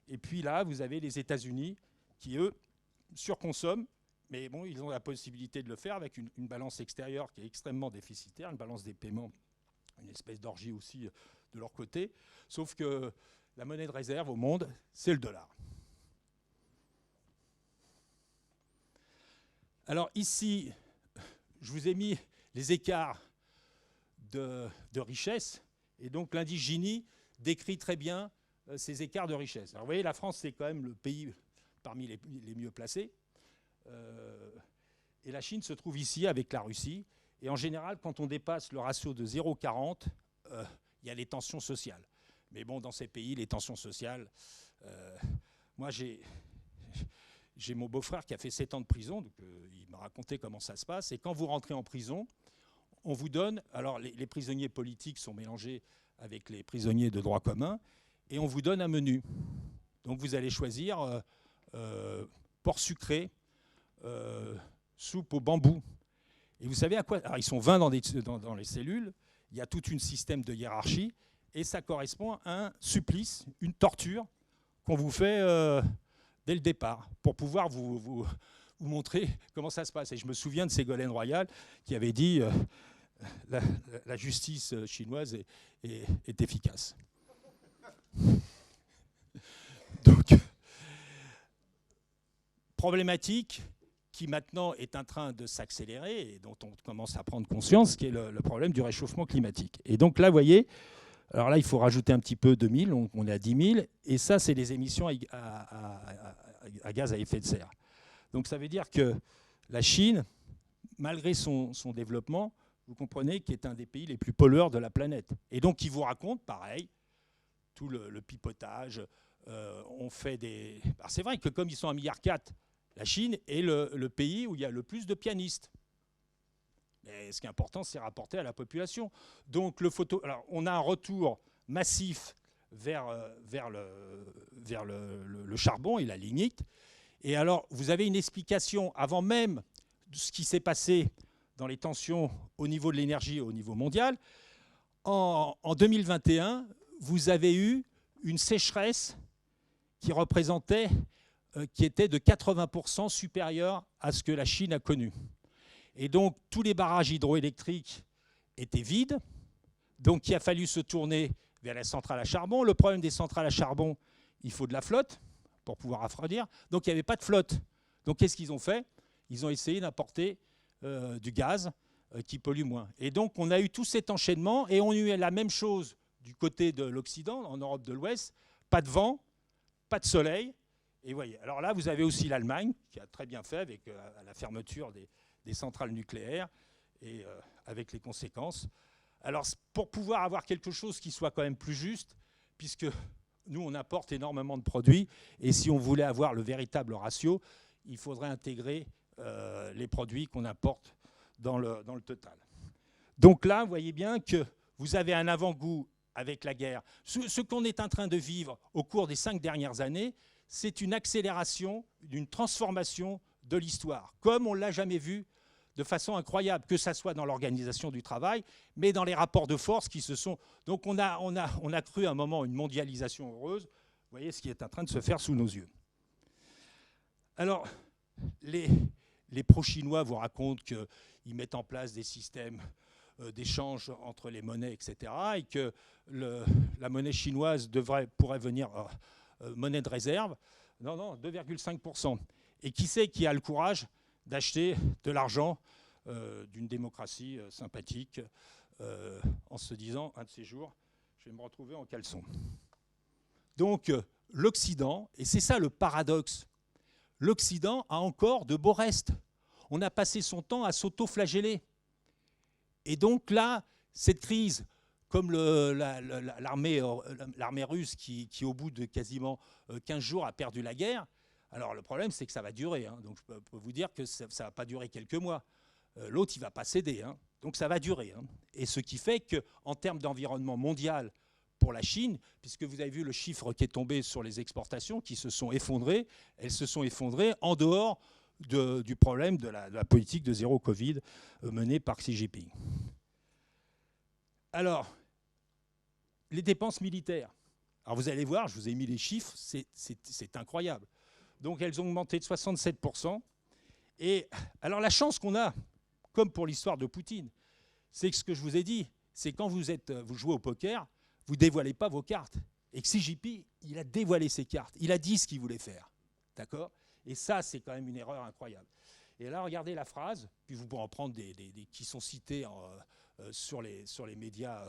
S2: Et puis là, vous avez les États-Unis qui, eux, surconsomment. Mais bon, ils ont la possibilité de le faire avec une balance extérieure qui est extrêmement déficitaire, une balance des paiements, une espèce d'orgie aussi de leur côté. Sauf que la monnaie de réserve au monde, c'est le dollar. Alors ici, je vous ai mis les écarts de richesse. Et donc l'indice Gini décrit très bien ces écarts de richesse. Alors vous voyez, la France, c'est quand même le pays parmi les mieux placés. Et la Chine se trouve ici avec la Russie. Et en général, quand on dépasse le ratio de 0,40, il y a les tensions sociales. Mais bon, dans ces pays, les tensions sociales... moi, j'ai mon beau-frère qui a fait 7 ans de prison, donc il m'a raconté comment ça se passe. Et quand vous rentrez en prison, on vous donne... Alors, les prisonniers politiques sont mélangés avec les prisonniers de droit commun, et on vous donne un menu. Donc, vous allez choisir porc sucré, soupe au bambou. Et vous savez à quoi? Alors, ils sont 20 dans les cellules, il y a tout un système de hiérarchie, et ça correspond à un supplice, une torture qu'on vous fait dès le départ, pour pouvoir vous montrer comment ça se passe. Et je me souviens de Ségolène Royal qui avait dit la justice chinoise est efficace. Donc, problématique qui maintenant est en train de s'accélérer et dont on commence à prendre conscience, qui est le problème du réchauffement climatique. Et donc là, vous voyez, alors là, il faut rajouter un petit peu 2000, on est à 10 000, et ça, c'est les émissions à gaz à effet de serre. Donc ça veut dire que la Chine, malgré son développement, vous comprenez qu'il est un des pays les plus pollueurs de la planète. Et donc, il vous raconte, pareil, tout le pipotage. On fait des... Alors, c'est vrai que comme ils sont 1,4 milliard, la Chine est le pays où il y a le plus de pianistes. Mais ce qui est important, c'est rapporter à la population. Donc, alors, on a un retour massif vers le charbon et la lignite. Et alors, vous avez une explication avant même de ce qui s'est passé dans les tensions au niveau de l'énergie au niveau mondial. En 2021, vous avez eu une sécheresse qui était de 80% supérieure à ce que la Chine a connu. Et donc, tous les barrages hydroélectriques étaient vides. Donc, il a fallu se tourner vers la centrale à charbon. Le problème des centrales à charbon, il faut de la flotte pour pouvoir refroidir. Donc, il n'y avait pas de flotte. Donc, qu'est-ce qu'ils ont fait? Ils ont essayé d'apporter du gaz qui pollue moins. Et donc, on a eu tout cet enchaînement et on a eu la même chose du côté de l'Occident, en Europe de l'Ouest. Pas de vent, pas de soleil. Et voyez, alors là, vous avez aussi l'Allemagne qui a très bien fait avec la fermeture des centrales nucléaires et avec les conséquences. Alors, pour pouvoir avoir quelque chose qui soit quand même plus juste, puisque nous, on importe énormément de produits, et si on voulait avoir le véritable ratio, il faudrait intégrer les produits qu'on importe dans le total. Donc là, vous voyez bien que vous avez un avant-goût avec la guerre. Ce qu'on est en train de vivre au cours des 5 dernières années, c'est une accélération, une transformation de l'histoire, comme on ne l'a jamais vu de façon incroyable, que ce soit dans l'organisation du travail, mais dans les rapports de force qui se sont... Donc on a cru à un moment une mondialisation heureuse. Vous voyez ce qui est en train de se faire sous nos yeux. Alors, les pro-chinois vous racontent qu'ils mettent en place des systèmes d'échange entre les monnaies, etc., et que la monnaie chinoise pourrait venir monnaie de réserve. Non, 2,5%. Et qui c'est qui a le courage d'acheter de l'argent d'une démocratie sympathique en se disant, un de ces jours, je vais me retrouver en caleçon. Donc, l'Occident, et c'est ça le paradoxe, l'Occident a encore de beaux restes. On a passé son temps à s'auto-flageller. Et donc là, cette crise, comme l'armée russe qui, au bout de quasiment 15 jours, a perdu la guerre, alors le problème, c'est que ça va durer. Hein. Donc je peux vous dire que ça ne va pas durer quelques mois. L'autre, il ne va pas céder. Hein. Donc ça va durer. Hein. Et ce qui fait qu'en termes d'environnement mondial pour la Chine, puisque vous avez vu le chiffre qui est tombé sur les exportations qui se sont effondrées, elles se sont effondrées en dehors du problème de la politique de zéro Covid menée par Xi Jinping. Alors, les dépenses militaires. Alors vous allez voir, je vous ai mis les chiffres, c'est incroyable. Donc elles ont augmenté de 67%. Et alors la chance qu'on a, comme pour l'histoire de Poutine, c'est que ce que je vous ai dit, c'est quand vous jouez au poker, vous ne dévoilez pas vos cartes. Et que Xi Jinping, il a dévoilé ses cartes. Il a dit ce qu'il voulait faire. D'accord ? Et ça, c'est quand même une erreur incroyable. Et là, regardez la phrase, puis vous pourrez en prendre qui sont cités sur les médias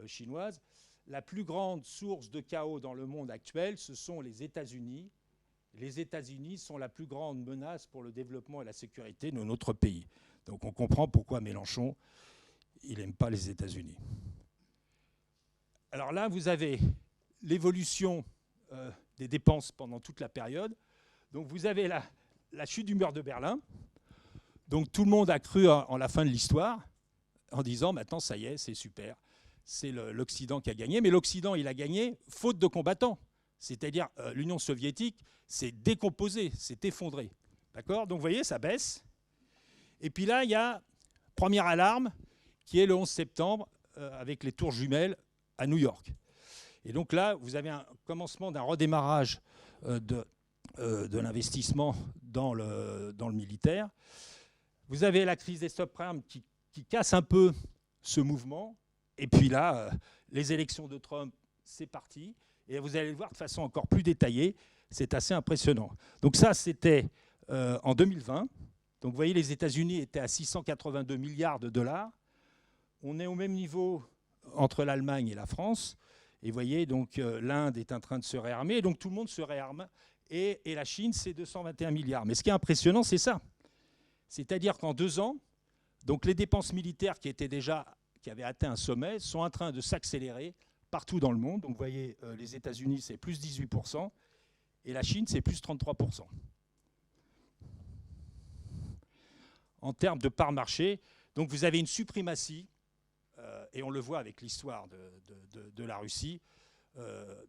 S2: chinoises. La plus grande source de chaos dans le monde actuel, ce sont les États-Unis. Les États-Unis sont la plus grande menace pour le développement et la sécurité de notre pays. Donc on comprend pourquoi Mélenchon, il n'aime pas les États-Unis. Alors là, vous avez l'évolution des dépenses pendant toute la période. Donc vous avez la chute du mur de Berlin. Donc tout le monde a cru en la fin de l'histoire, en disant maintenant ça y est, c'est super, c'est l'Occident qui a gagné. Mais l'Occident, il a gagné faute de combattants. C'est-à-dire l'Union soviétique s'est décomposée, s'est effondrée. D'accord ? Donc vous voyez, ça baisse. Et puis là, il y a première alarme qui est le 11 septembre avec les tours jumelles à New York. Et donc là, vous avez un commencement d'un redémarrage de l'investissement dans le militaire. Vous avez la crise des subprimes qui casse un peu ce mouvement. Et puis là, les élections de Trump, c'est parti. Et vous allez le voir de façon encore plus détaillée. C'est assez impressionnant. Donc ça, c'était en 2020. Donc vous voyez, les États-Unis étaient à 682 milliards de dollars. On est au même niveau entre l'Allemagne et la France. Et vous voyez, donc l'Inde est en train de se réarmer. Et donc tout le monde se réarme. Et la Chine, c'est 221 milliards. Mais ce qui est impressionnant, c'est ça. C'est-à-dire qu'en 2 ans, donc les dépenses militaires qui avaient atteint un sommet sont en train de s'accélérer partout dans le monde. Donc vous voyez, les États-Unis, c'est plus 18%. Et la Chine, c'est plus 33%. En termes de part marché, donc vous avez une suprématie, et on le voit avec l'histoire de la Russie,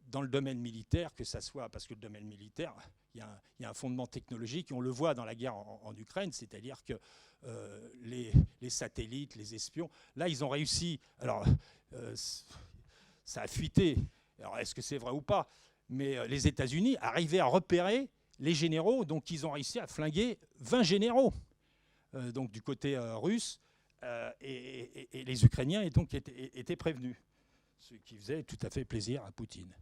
S2: dans le domaine militaire, que ça soit, parce que le domaine militaire, il y a un fondement technologique, et on le voit dans la guerre en Ukraine, c'est-à-dire que les satellites, les espions, là, ils ont réussi. Alors, ça a fuité. Alors, est-ce que c'est vrai ou pas ? Mais les États-Unis arrivaient à repérer les généraux, donc ils ont réussi à flinguer 20 généraux donc du côté russe, et les Ukrainiens étaient prévenus, ce qui faisait tout à fait plaisir à Poutine.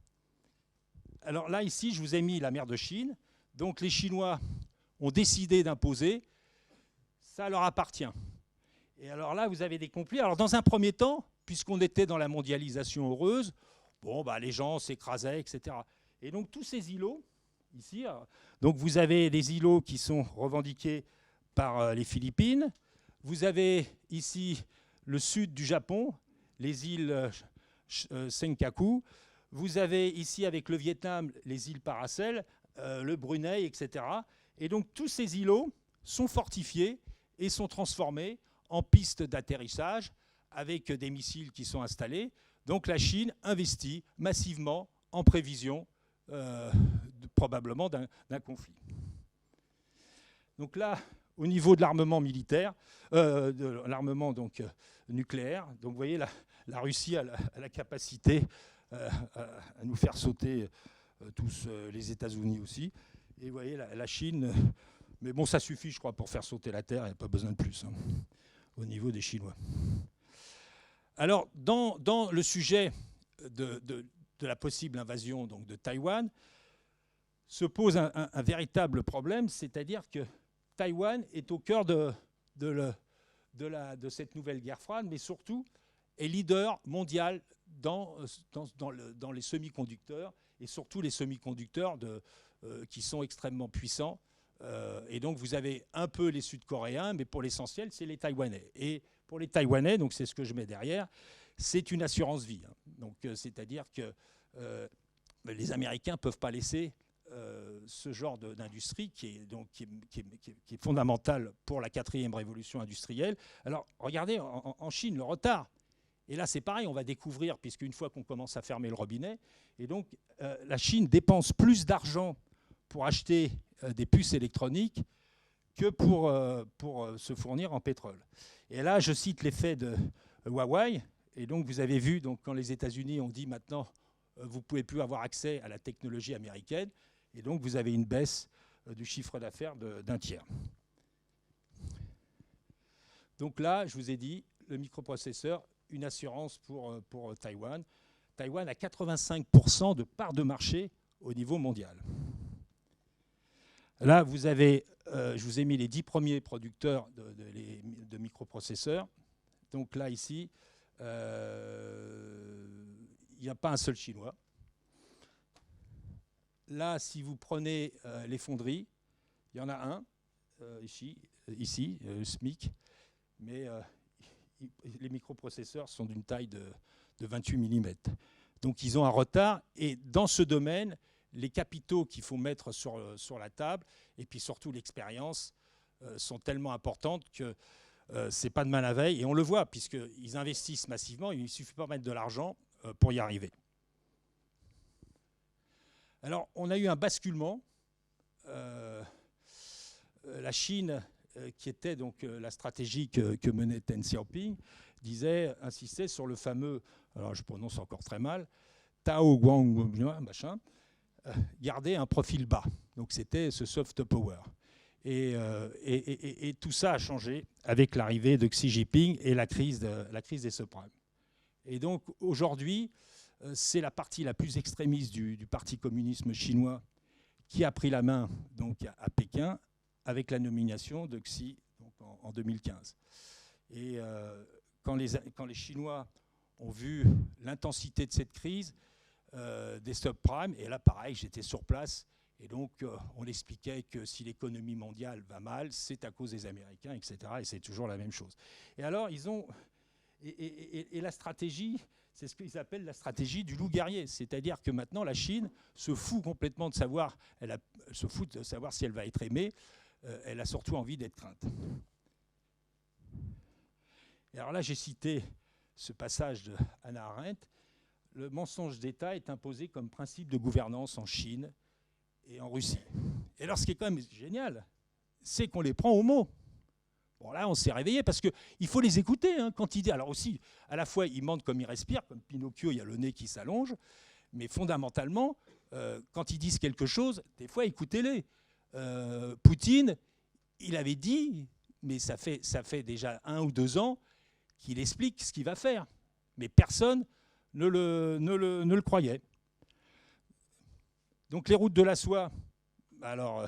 S2: Alors là, ici, je vous ai mis la mer de Chine. Donc les Chinois ont décidé d'imposer, ça leur appartient. Et alors là, vous avez des conflits. Alors dans un premier temps, puisqu'on était dans la mondialisation heureuse, les gens s'écrasaient, etc. Et donc tous ces îlots, ici, donc vous avez des îlots qui sont revendiqués par les Philippines. Vous avez ici le sud du Japon, les îles Senkaku. Vous avez ici avec le Vietnam les îles Paracel, le Brunei, etc. Et donc tous ces îlots sont fortifiés et sont transformés en pistes d'atterrissage avec des missiles qui sont installés. Donc la Chine investit massivement en prévision probablement d'un conflit. Donc là, au niveau de l'armement militaire, de l'armement donc nucléaire, donc vous voyez la Russie a la capacité à nous faire sauter tous, les États-Unis aussi. Et vous voyez la Chine, mais bon, ça suffit, je crois, pour faire sauter la Terre, il n'y a pas besoin de plus au niveau des Chinois. Alors, dans le sujet de la possible invasion donc, de Taïwan, se pose un véritable problème, c'est-à-dire que Taïwan est au cœur de cette nouvelle guerre froide, mais surtout est leader mondial dans les semi-conducteurs, et surtout les semi-conducteurs qui sont extrêmement puissants. Et donc vous avez un peu les Sud-Coréens, mais pour l'essentiel, c'est les Taïwanais. Et pour les Taïwanais, donc c'est ce que je mets derrière, c'est une assurance vie. Donc c'est-à-dire que les Américains ne peuvent pas laisser ce genre d'industrie qui est fondamentale pour la 4e révolution industrielle. Alors regardez en Chine le retard. Et là c'est pareil, on va découvrir, puisqu'une fois qu'on commence à fermer le robinet, et donc la Chine dépense plus d'argent pour acheter des puces électroniques que pour se fournir en pétrole. Et là, je cite l'effet de Huawei. Et donc, vous avez vu, donc, quand les États-Unis ont dit maintenant, vous ne pouvez plus avoir accès à la technologie américaine. Et donc, vous avez une baisse du chiffre d'affaires d'un tiers. Donc là, je vous ai dit, le microprocesseur, une assurance pour Taïwan. Taïwan a 85% de part de marché au niveau mondial. Là, vous avez, je vous ai mis les 10 premiers producteurs de microprocesseurs. Donc là, ici, il n'y a pas un seul Chinois. Là, si vous prenez les fonderies, il y en a un, ici, SMIC, mais les microprocesseurs sont d'une taille de 28 mm. Donc ils ont un retard, et dans ce domaine, les capitaux qu'il faut mettre sur la table, et puis surtout l'expérience, sont tellement importantes que c'est pas demain la veille, et on le voit, puisqu'ils investissent massivement, il ne suffit pas de mettre de l'argent pour y arriver. Alors, on a eu un basculement. La Chine, qui était donc la stratégie que menait Deng Xiaoping, insistait sur le fameux, alors je prononce encore très mal, Tao Guang, machin, garder un profil bas. Donc c'était ce soft power. Et tout ça a changé avec l'arrivée de Xi Jinping et la crise des subprimes. Et donc aujourd'hui, c'est la partie la plus extrémiste du Parti communiste chinois qui a pris la main donc, à Pékin avec la nomination de Xi donc, en 2015. Et quand les Chinois ont vu l'intensité de cette crise, des subprimes, et là pareil, j'étais sur place, et donc on expliquait que si l'économie mondiale va mal, c'est à cause des Américains, etc. Et c'est toujours la même chose. Et alors ils ont... Et la stratégie, c'est ce qu'ils appellent la stratégie du loup guerrier. C'est-à-dire que maintenant, la Chine se fout complètement de savoir, se fout de savoir si elle va être aimée, elle a surtout envie d'être crainte. Et alors là, j'ai cité ce passage de Hannah Arendt. Le mensonge d'État est imposé comme principe de gouvernance en Chine et en Russie. Et alors, ce qui est quand même génial, c'est qu'on les prend au mot. Bon, là, on s'est réveillé parce qu'il faut les écouter hein, quand ils disent. Alors aussi, à la fois, ils mentent comme ils respirent, comme Pinocchio, il y a le nez qui s'allonge, mais fondamentalement, quand ils disent quelque chose, des fois, écoutez-les. Poutine, il avait dit, mais ça fait déjà 1 ou 2 ans, qu'il explique ce qu'il va faire. Mais personne ne le croyait. Donc les routes de la soie, alors,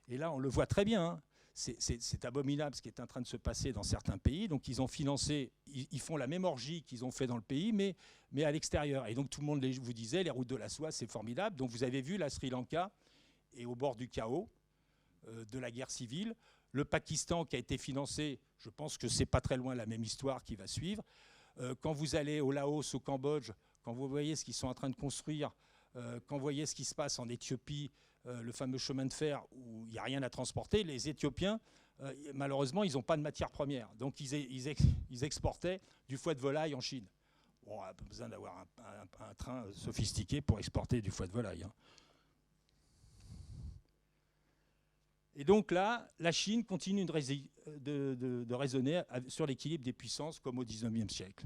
S2: et là on le voit très bien, hein, c'est abominable ce qui est en train de se passer dans certains pays. Donc ils ont financé, ils font la même orgie qu'ils ont fait dans le pays, mais à l'extérieur. Et donc tout le monde vous disait, les routes de la soie, c'est formidable. Donc vous avez vu, la Sri Lanka est au bord du chaos, de la guerre civile. Le Pakistan qui a été financé, je pense que c'est pas très loin la même histoire qui va suivre. Quand vous allez au Laos, au Cambodge, quand vous voyez ce qu'ils sont en train de construire, quand vous voyez ce qui se passe en Éthiopie, le fameux chemin de fer où il n'y a rien à transporter, les Éthiopiens, malheureusement, ils n'ont pas de matière première. Donc, ils exportaient du foie de volaille en Chine. Bon, on n'a pas besoin d'avoir un train sophistiqué pour exporter du foie de volaille. Hein. Et donc là, la Chine continue de raisonner sur l'équilibre des puissances comme au XIXe siècle.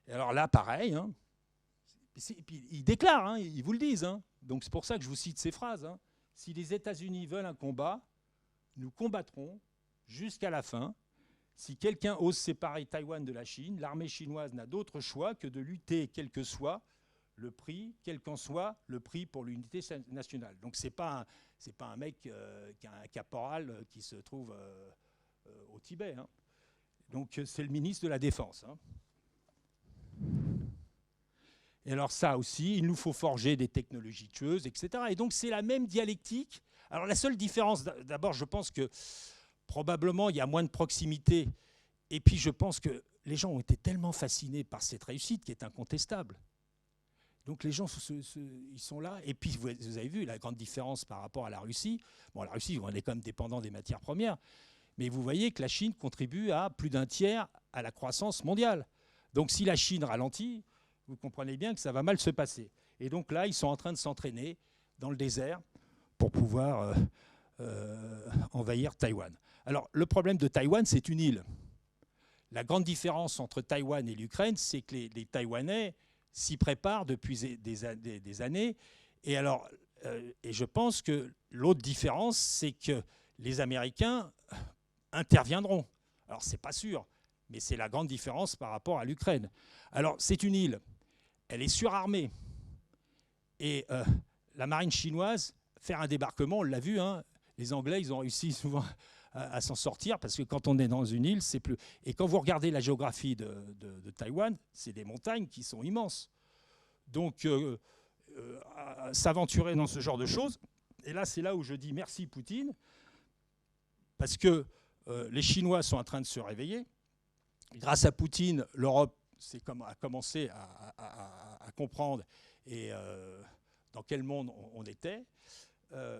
S2: Et alors là, pareil, hein, et puis ils déclarent, hein, ils vous le disent. Hein. Donc c'est pour ça que je vous cite ces phrases. Hein. Si les États-Unis veulent un combat, nous combattrons jusqu'à la fin. Si quelqu'un ose séparer Taïwan de la Chine, l'armée chinoise n'a d'autre choix que de lutter, quel que soit le prix, quel qu'en soit le prix pour l'unité nationale. Donc c'est pas un mec qui est un caporal qui se trouve au Tibet. Hein. Donc c'est le ministre de la Défense. Hein. Et alors ça aussi, il nous faut forger des technologies tueuses, etc. Et donc c'est la même dialectique. Alors la seule différence, d'abord je pense que probablement il y a moins de proximité. Et puis je pense que les gens ont été tellement fascinés par cette réussite qui est incontestable. Donc les gens, ils sont là. Et puis vous avez vu la grande différence par rapport à la Russie. Bon, la Russie, on est quand même dépendant des matières premières. Mais vous voyez que la Chine contribue à plus d'un tiers à la croissance mondiale. Donc si la Chine ralentit, vous comprenez bien que ça va mal se passer. Et donc là, ils sont en train de s'entraîner dans le désert pour pouvoir envahir Taïwan. Alors le problème de Taïwan, c'est une île. La grande différence entre Taïwan et l'Ukraine, c'est que les Taïwanais s'y préparent depuis des années. Et alors, et je pense que l'autre différence, c'est que les Américains interviendront. Alors, c'est pas sûr, mais c'est la grande différence par rapport à l'Ukraine. Alors, c'est une île. Elle est surarmée. Et la marine chinoise, faire un débarquement, on l'a vu, hein, les Anglais, ils ont réussi souvent à s'en sortir, parce que quand on est dans une île, c'est plus... Et quand vous regardez la géographie de Taïwan, c'est des montagnes qui sont immenses. Donc, s'aventurer dans ce genre de choses, et là, c'est là où je dis merci Poutine, parce que les Chinois sont en train de se réveiller. Grâce à Poutine, l'Europe a commencé à comprendre dans quel monde on était.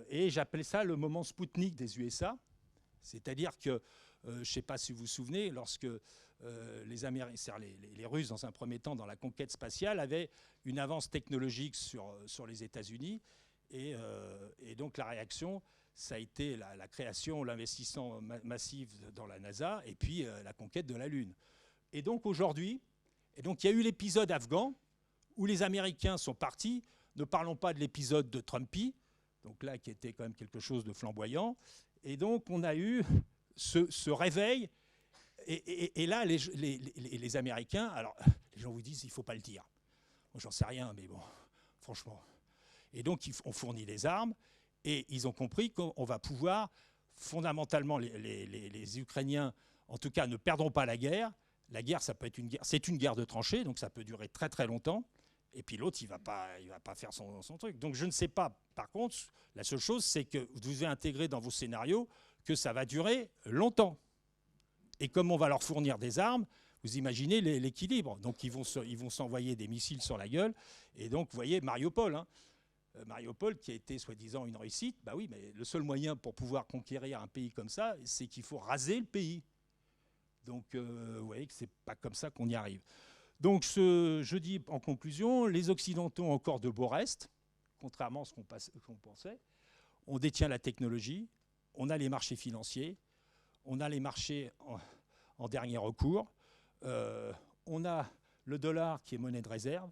S2: Et j'appelais ça le moment Spoutnik des USA. C'est-à-dire que, je ne sais pas si vous vous souvenez, lorsque les Russes, dans un premier temps, dans la conquête spatiale, avaient une avance technologique sur les États-Unis. Et donc la réaction, ça a été la création, l'investissement massif dans la NASA et puis la conquête de la Lune. Et donc aujourd'hui, il y a eu l'épisode afghan où les Américains sont partis. Ne parlons pas de l'épisode de Trumpy, donc là qui était quand même quelque chose de flamboyant. Et donc on a eu ce réveil. Et là, les Américains, alors les gens vous disent il ne faut pas le dire. Moi j'en sais rien, mais bon, franchement. Et donc on fournit des armes. Et ils ont compris qu'on va pouvoir, fondamentalement, les Ukrainiens, en tout cas, ne perdront pas la guerre. La guerre, ça peut être une guerre, c'est une guerre de tranchées, donc ça peut durer très très longtemps. Et puis l'autre, il va pas faire son truc. Donc je ne sais pas. Par contre, la seule chose, c'est que vous devez intégrer dans vos scénarios que ça va durer longtemps. Et comme on va leur fournir des armes, vous imaginez l'équilibre. Donc ils vont s'envoyer des missiles sur la gueule. Et donc, vous voyez, Mariupol, hein. Mariupol, qui a été soi-disant une réussite, bah oui, mais le seul moyen pour pouvoir conquérir un pays comme ça, c'est qu'il faut raser le pays. Donc, vous voyez que c'est pas comme ça qu'on y arrive. Donc, je dis en conclusion, les Occidentaux ont encore de beaux restes, contrairement à ce qu'on pensait. On détient la technologie, on a les marchés financiers, on a les marchés en dernier recours, on a le dollar qui est monnaie de réserve.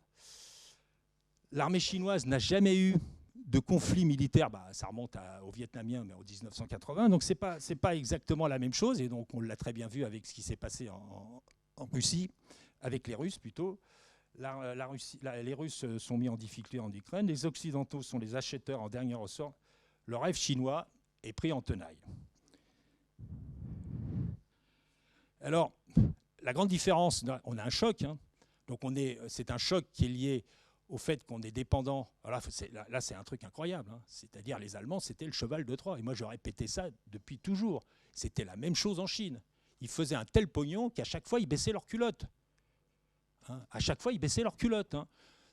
S2: L'armée chinoise n'a jamais eu de conflit militaire, ça remonte aux Vietnamiens, mais en 1980, donc c'est pas exactement la même chose, et donc on l'a très bien vu avec ce qui s'est passé en Russie, avec les Russes plutôt. Les Russes sont mis en difficulté en Ukraine, les Occidentaux sont les acheteurs en dernier ressort, le rêve chinois est pris en tenaille. Alors, la grande différence, on a un choc, hein, donc c'est un choc qui est lié au fait qu'on est dépendant. Alors là, c'est un truc incroyable, hein. C'est-à-dire les Allemands, c'était le cheval de Troie. Et moi, je répétais ça depuis toujours. C'était la même chose en Chine. Ils faisaient un tel pognon qu'à chaque fois, ils baissaient leurs culottes. Hein, à chaque fois, ils baissaient leurs culottes. Hein.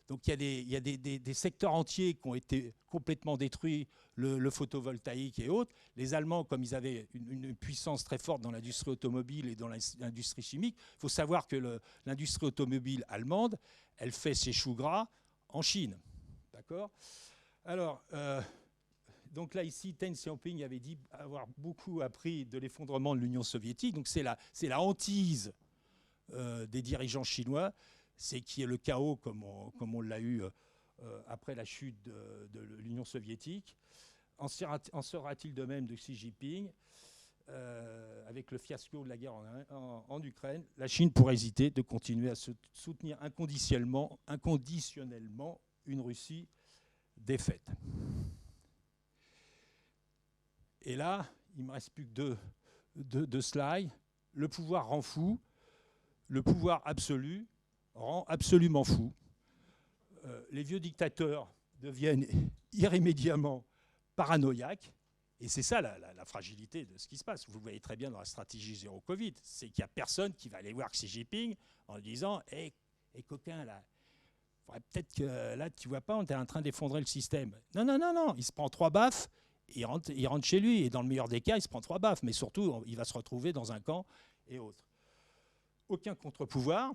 S2: Donc il y a des secteurs entiers qui ont été complètement détruits, le photovoltaïque et autres. Les Allemands, comme ils avaient une puissance très forte dans l'industrie automobile et dans l'industrie chimique, il faut savoir que l'industrie automobile allemande, elle fait ses choux gras en Chine. D'accord ? Alors, donc là, ici, Deng Xiaoping avait dit avoir beaucoup appris de l'effondrement de l'Union soviétique. Donc c'est la hantise des dirigeants chinois. C'est qui est le chaos, comme on l'a eu après la chute de l'Union soviétique. En sera-t-il de même de Xi Jinping avec le fiasco de la guerre en Ukraine? La Chine pourrait hésiter de continuer à soutenir inconditionnellement une Russie défaite. Et là, il ne me reste plus que deux slides. Le pouvoir rend fou. Le pouvoir absolu rend absolument fou. Les vieux dictateurs deviennent irrémédiablement paranoïaques. Et c'est ça la fragilité de ce qui se passe. Vous le voyez très bien dans la stratégie zéro Covid. C'est qu'il n'y a personne qui va aller voir Xi Jinping en lui disant « Hé, coquin, là, peut-être que là, tu ne vois pas, on est en train d'effondrer le système. » Non. Il se prend 3 baffes, il rentre chez lui. Et dans le meilleur des cas, il se prend 3 baffes. Mais surtout, il va se retrouver dans un camp et autres. Aucun contre-pouvoir.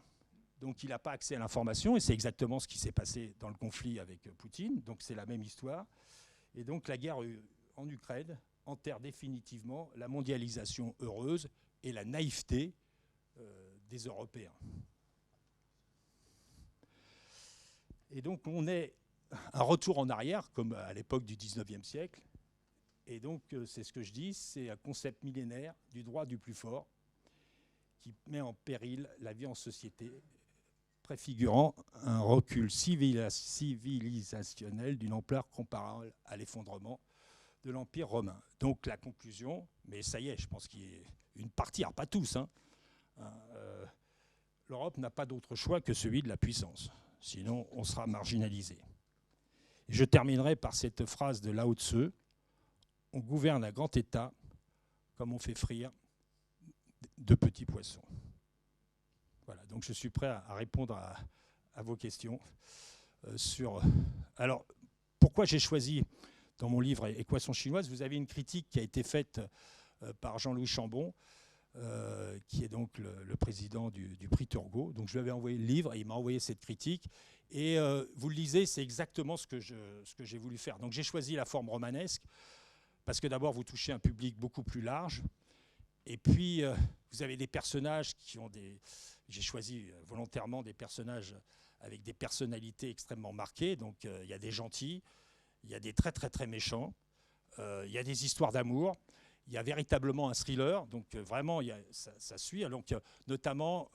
S2: Donc il n'a pas accès à l'information, et c'est exactement ce qui s'est passé dans le conflit avec Poutine. Donc c'est la même histoire. Et donc la guerre en Ukraine enterre définitivement la mondialisation heureuse et la naïveté des Européens. Et donc on est un retour en arrière, comme à l'époque du 19e siècle. Et donc c'est ce que je dis, c'est un concept millénaire du droit du plus fort qui met en péril la vie en société, préfigurant un recul civilisationnel d'une ampleur comparable à l'effondrement de l'Empire romain. Donc la conclusion, mais ça y est, je pense qu'il y a une partie, alors pas tous, l'Europe n'a pas d'autre choix que celui de la puissance. Sinon, on sera marginalisé. Et je terminerai par cette phrase de Lao Tzu. On gouverne un grand État comme on fait frire de petits poissons. Voilà, donc je suis prêt à répondre à vos questions sur... Alors, pourquoi j'ai choisi dans mon livre Équations chinoises, vous avez une critique qui a été faite par Jean-Louis Chambon, qui est donc le président du prix Turgot. Donc je lui avais envoyé le livre et il m'a envoyé cette critique. Et vous le lisez, c'est exactement ce que j'ai voulu faire. Donc j'ai choisi la forme romanesque parce que d'abord vous touchez un public beaucoup plus large. Et puis vous avez des personnages qui ont des... J'ai choisi volontairement des personnages avec des personnalités extrêmement marquées. Donc il y a des gentils, il y a des très très très méchants, il y a des histoires d'amour. Il y a véritablement un thriller, donc vraiment ça suit. Donc, notamment,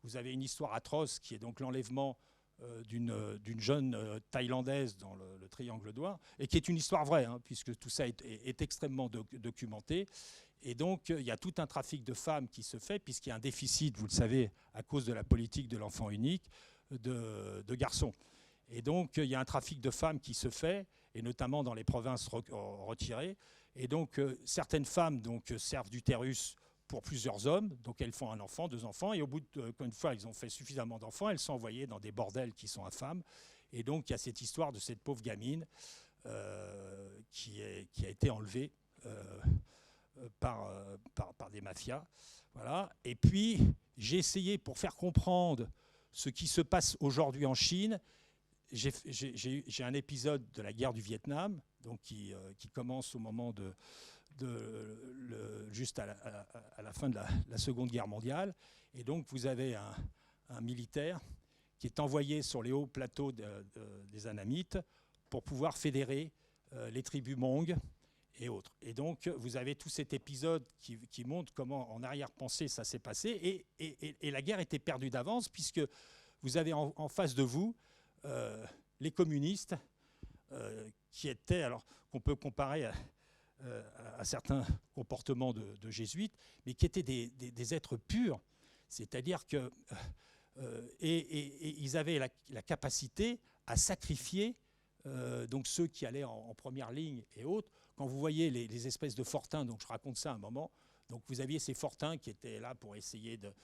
S2: vous avez une histoire atroce qui est donc l'enlèvement d'une jeune Thaïlandaise dans le Triangle d'Or, et qui est une histoire vraie, puisque tout ça est extrêmement documenté. Et donc, il y a tout un trafic de femmes qui se fait, puisqu'il y a un déficit, vous le savez, à cause de la politique de l'enfant unique, de garçons. Et donc, il y a un trafic de femmes qui se fait, et notamment dans les provinces retirées. Et donc, certaines femmes servent d'utérus pour plusieurs hommes. Donc, elles font un enfant, 2 enfants. Et au bout d'une fois, ils ont fait suffisamment d'enfants, elles sont envoyées dans des bordels qui sont infâmes. Et donc, il y a cette histoire de cette pauvre gamine qui a été enlevée par des mafias. Voilà. Et puis, j'ai essayé, pour faire comprendre ce qui se passe aujourd'hui en Chine, j'ai un épisode de la guerre du Vietnam, donc qui commence au moment juste à la fin de la Seconde Guerre mondiale. Et donc vous avez un militaire qui est envoyé sur les hauts plateaux des Annamites pour pouvoir fédérer les tribus Hmong et autres. Et donc vous avez tout cet épisode qui montre comment en arrière-pensée ça s'est passé. Et la guerre était perdue d'avance, puisque vous avez en face de vous les communistes qui étaient, alors qu'on peut comparer à certains comportements de jésuites, mais qui étaient des êtres purs. C'est-à-dire que ils avaient la capacité à sacrifier donc ceux qui allaient en première ligne et autres. Quand vous voyez les espèces de fortins, donc je raconte ça un moment, donc vous aviez ces fortins qui étaient là pour essayer de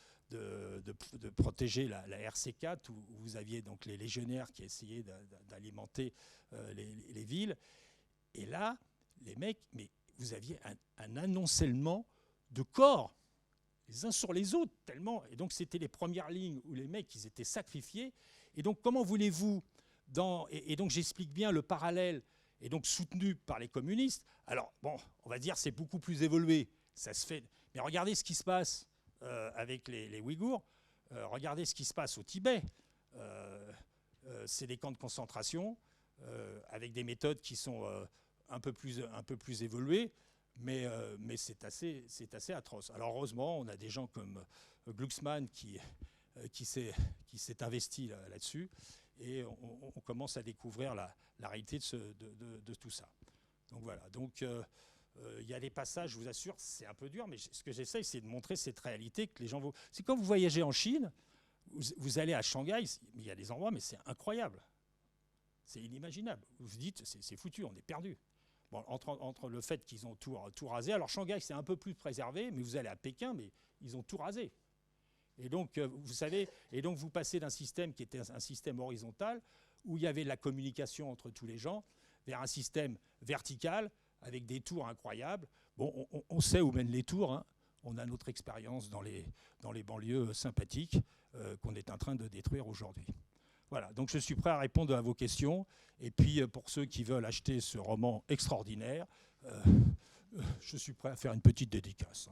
S2: protéger la RC4, où vous aviez donc les légionnaires qui essayaient d'alimenter les villes. Et là, les mecs, mais vous aviez un amoncellement de corps, les uns sur les autres, tellement. Et donc c'était les premières lignes où les mecs, ils étaient sacrifiés. Et donc comment voulez-vous et donc j'explique bien le parallèle, et donc soutenu par les communistes. Alors bon, on va dire c'est beaucoup plus évolué. Ça se fait. Mais regardez ce qui se passe avec les Ouïghours. Regardez ce qui se passe au Tibet. C'est des camps de concentration avec des méthodes qui sont un peu plus évoluées, mais c'est assez atroce. Alors heureusement, on a des gens comme Glucksmann qui s'est investi là-dessus, et on commence à découvrir la réalité de tout ça. Donc voilà. Donc il y a des passages, je vous assure, c'est un peu dur, mais ce que j'essaye, c'est de montrer cette réalité que les gens vont... C'est quand vous voyagez en Chine, vous allez à Shanghai, il y a des endroits, mais c'est incroyable. C'est inimaginable. Vous vous dites, c'est foutu, on est perdu. Bon, entre le fait qu'ils ont tout rasé, alors Shanghai, c'est un peu plus préservé, mais vous allez à Pékin, mais ils ont tout rasé. Et donc, vous savez, et donc vous passez d'un système qui était un système horizontal, où il y avait de la communication entre tous les gens, vers un système vertical, avec des tours incroyables. Bon, on sait où mènent les tours. On a notre expérience dans les banlieues sympathiques qu'on est en train de détruire aujourd'hui. Voilà, donc je suis prêt à répondre à vos questions. Et puis, pour ceux qui veulent acheter ce roman extraordinaire, je suis prêt à faire une petite dédicace.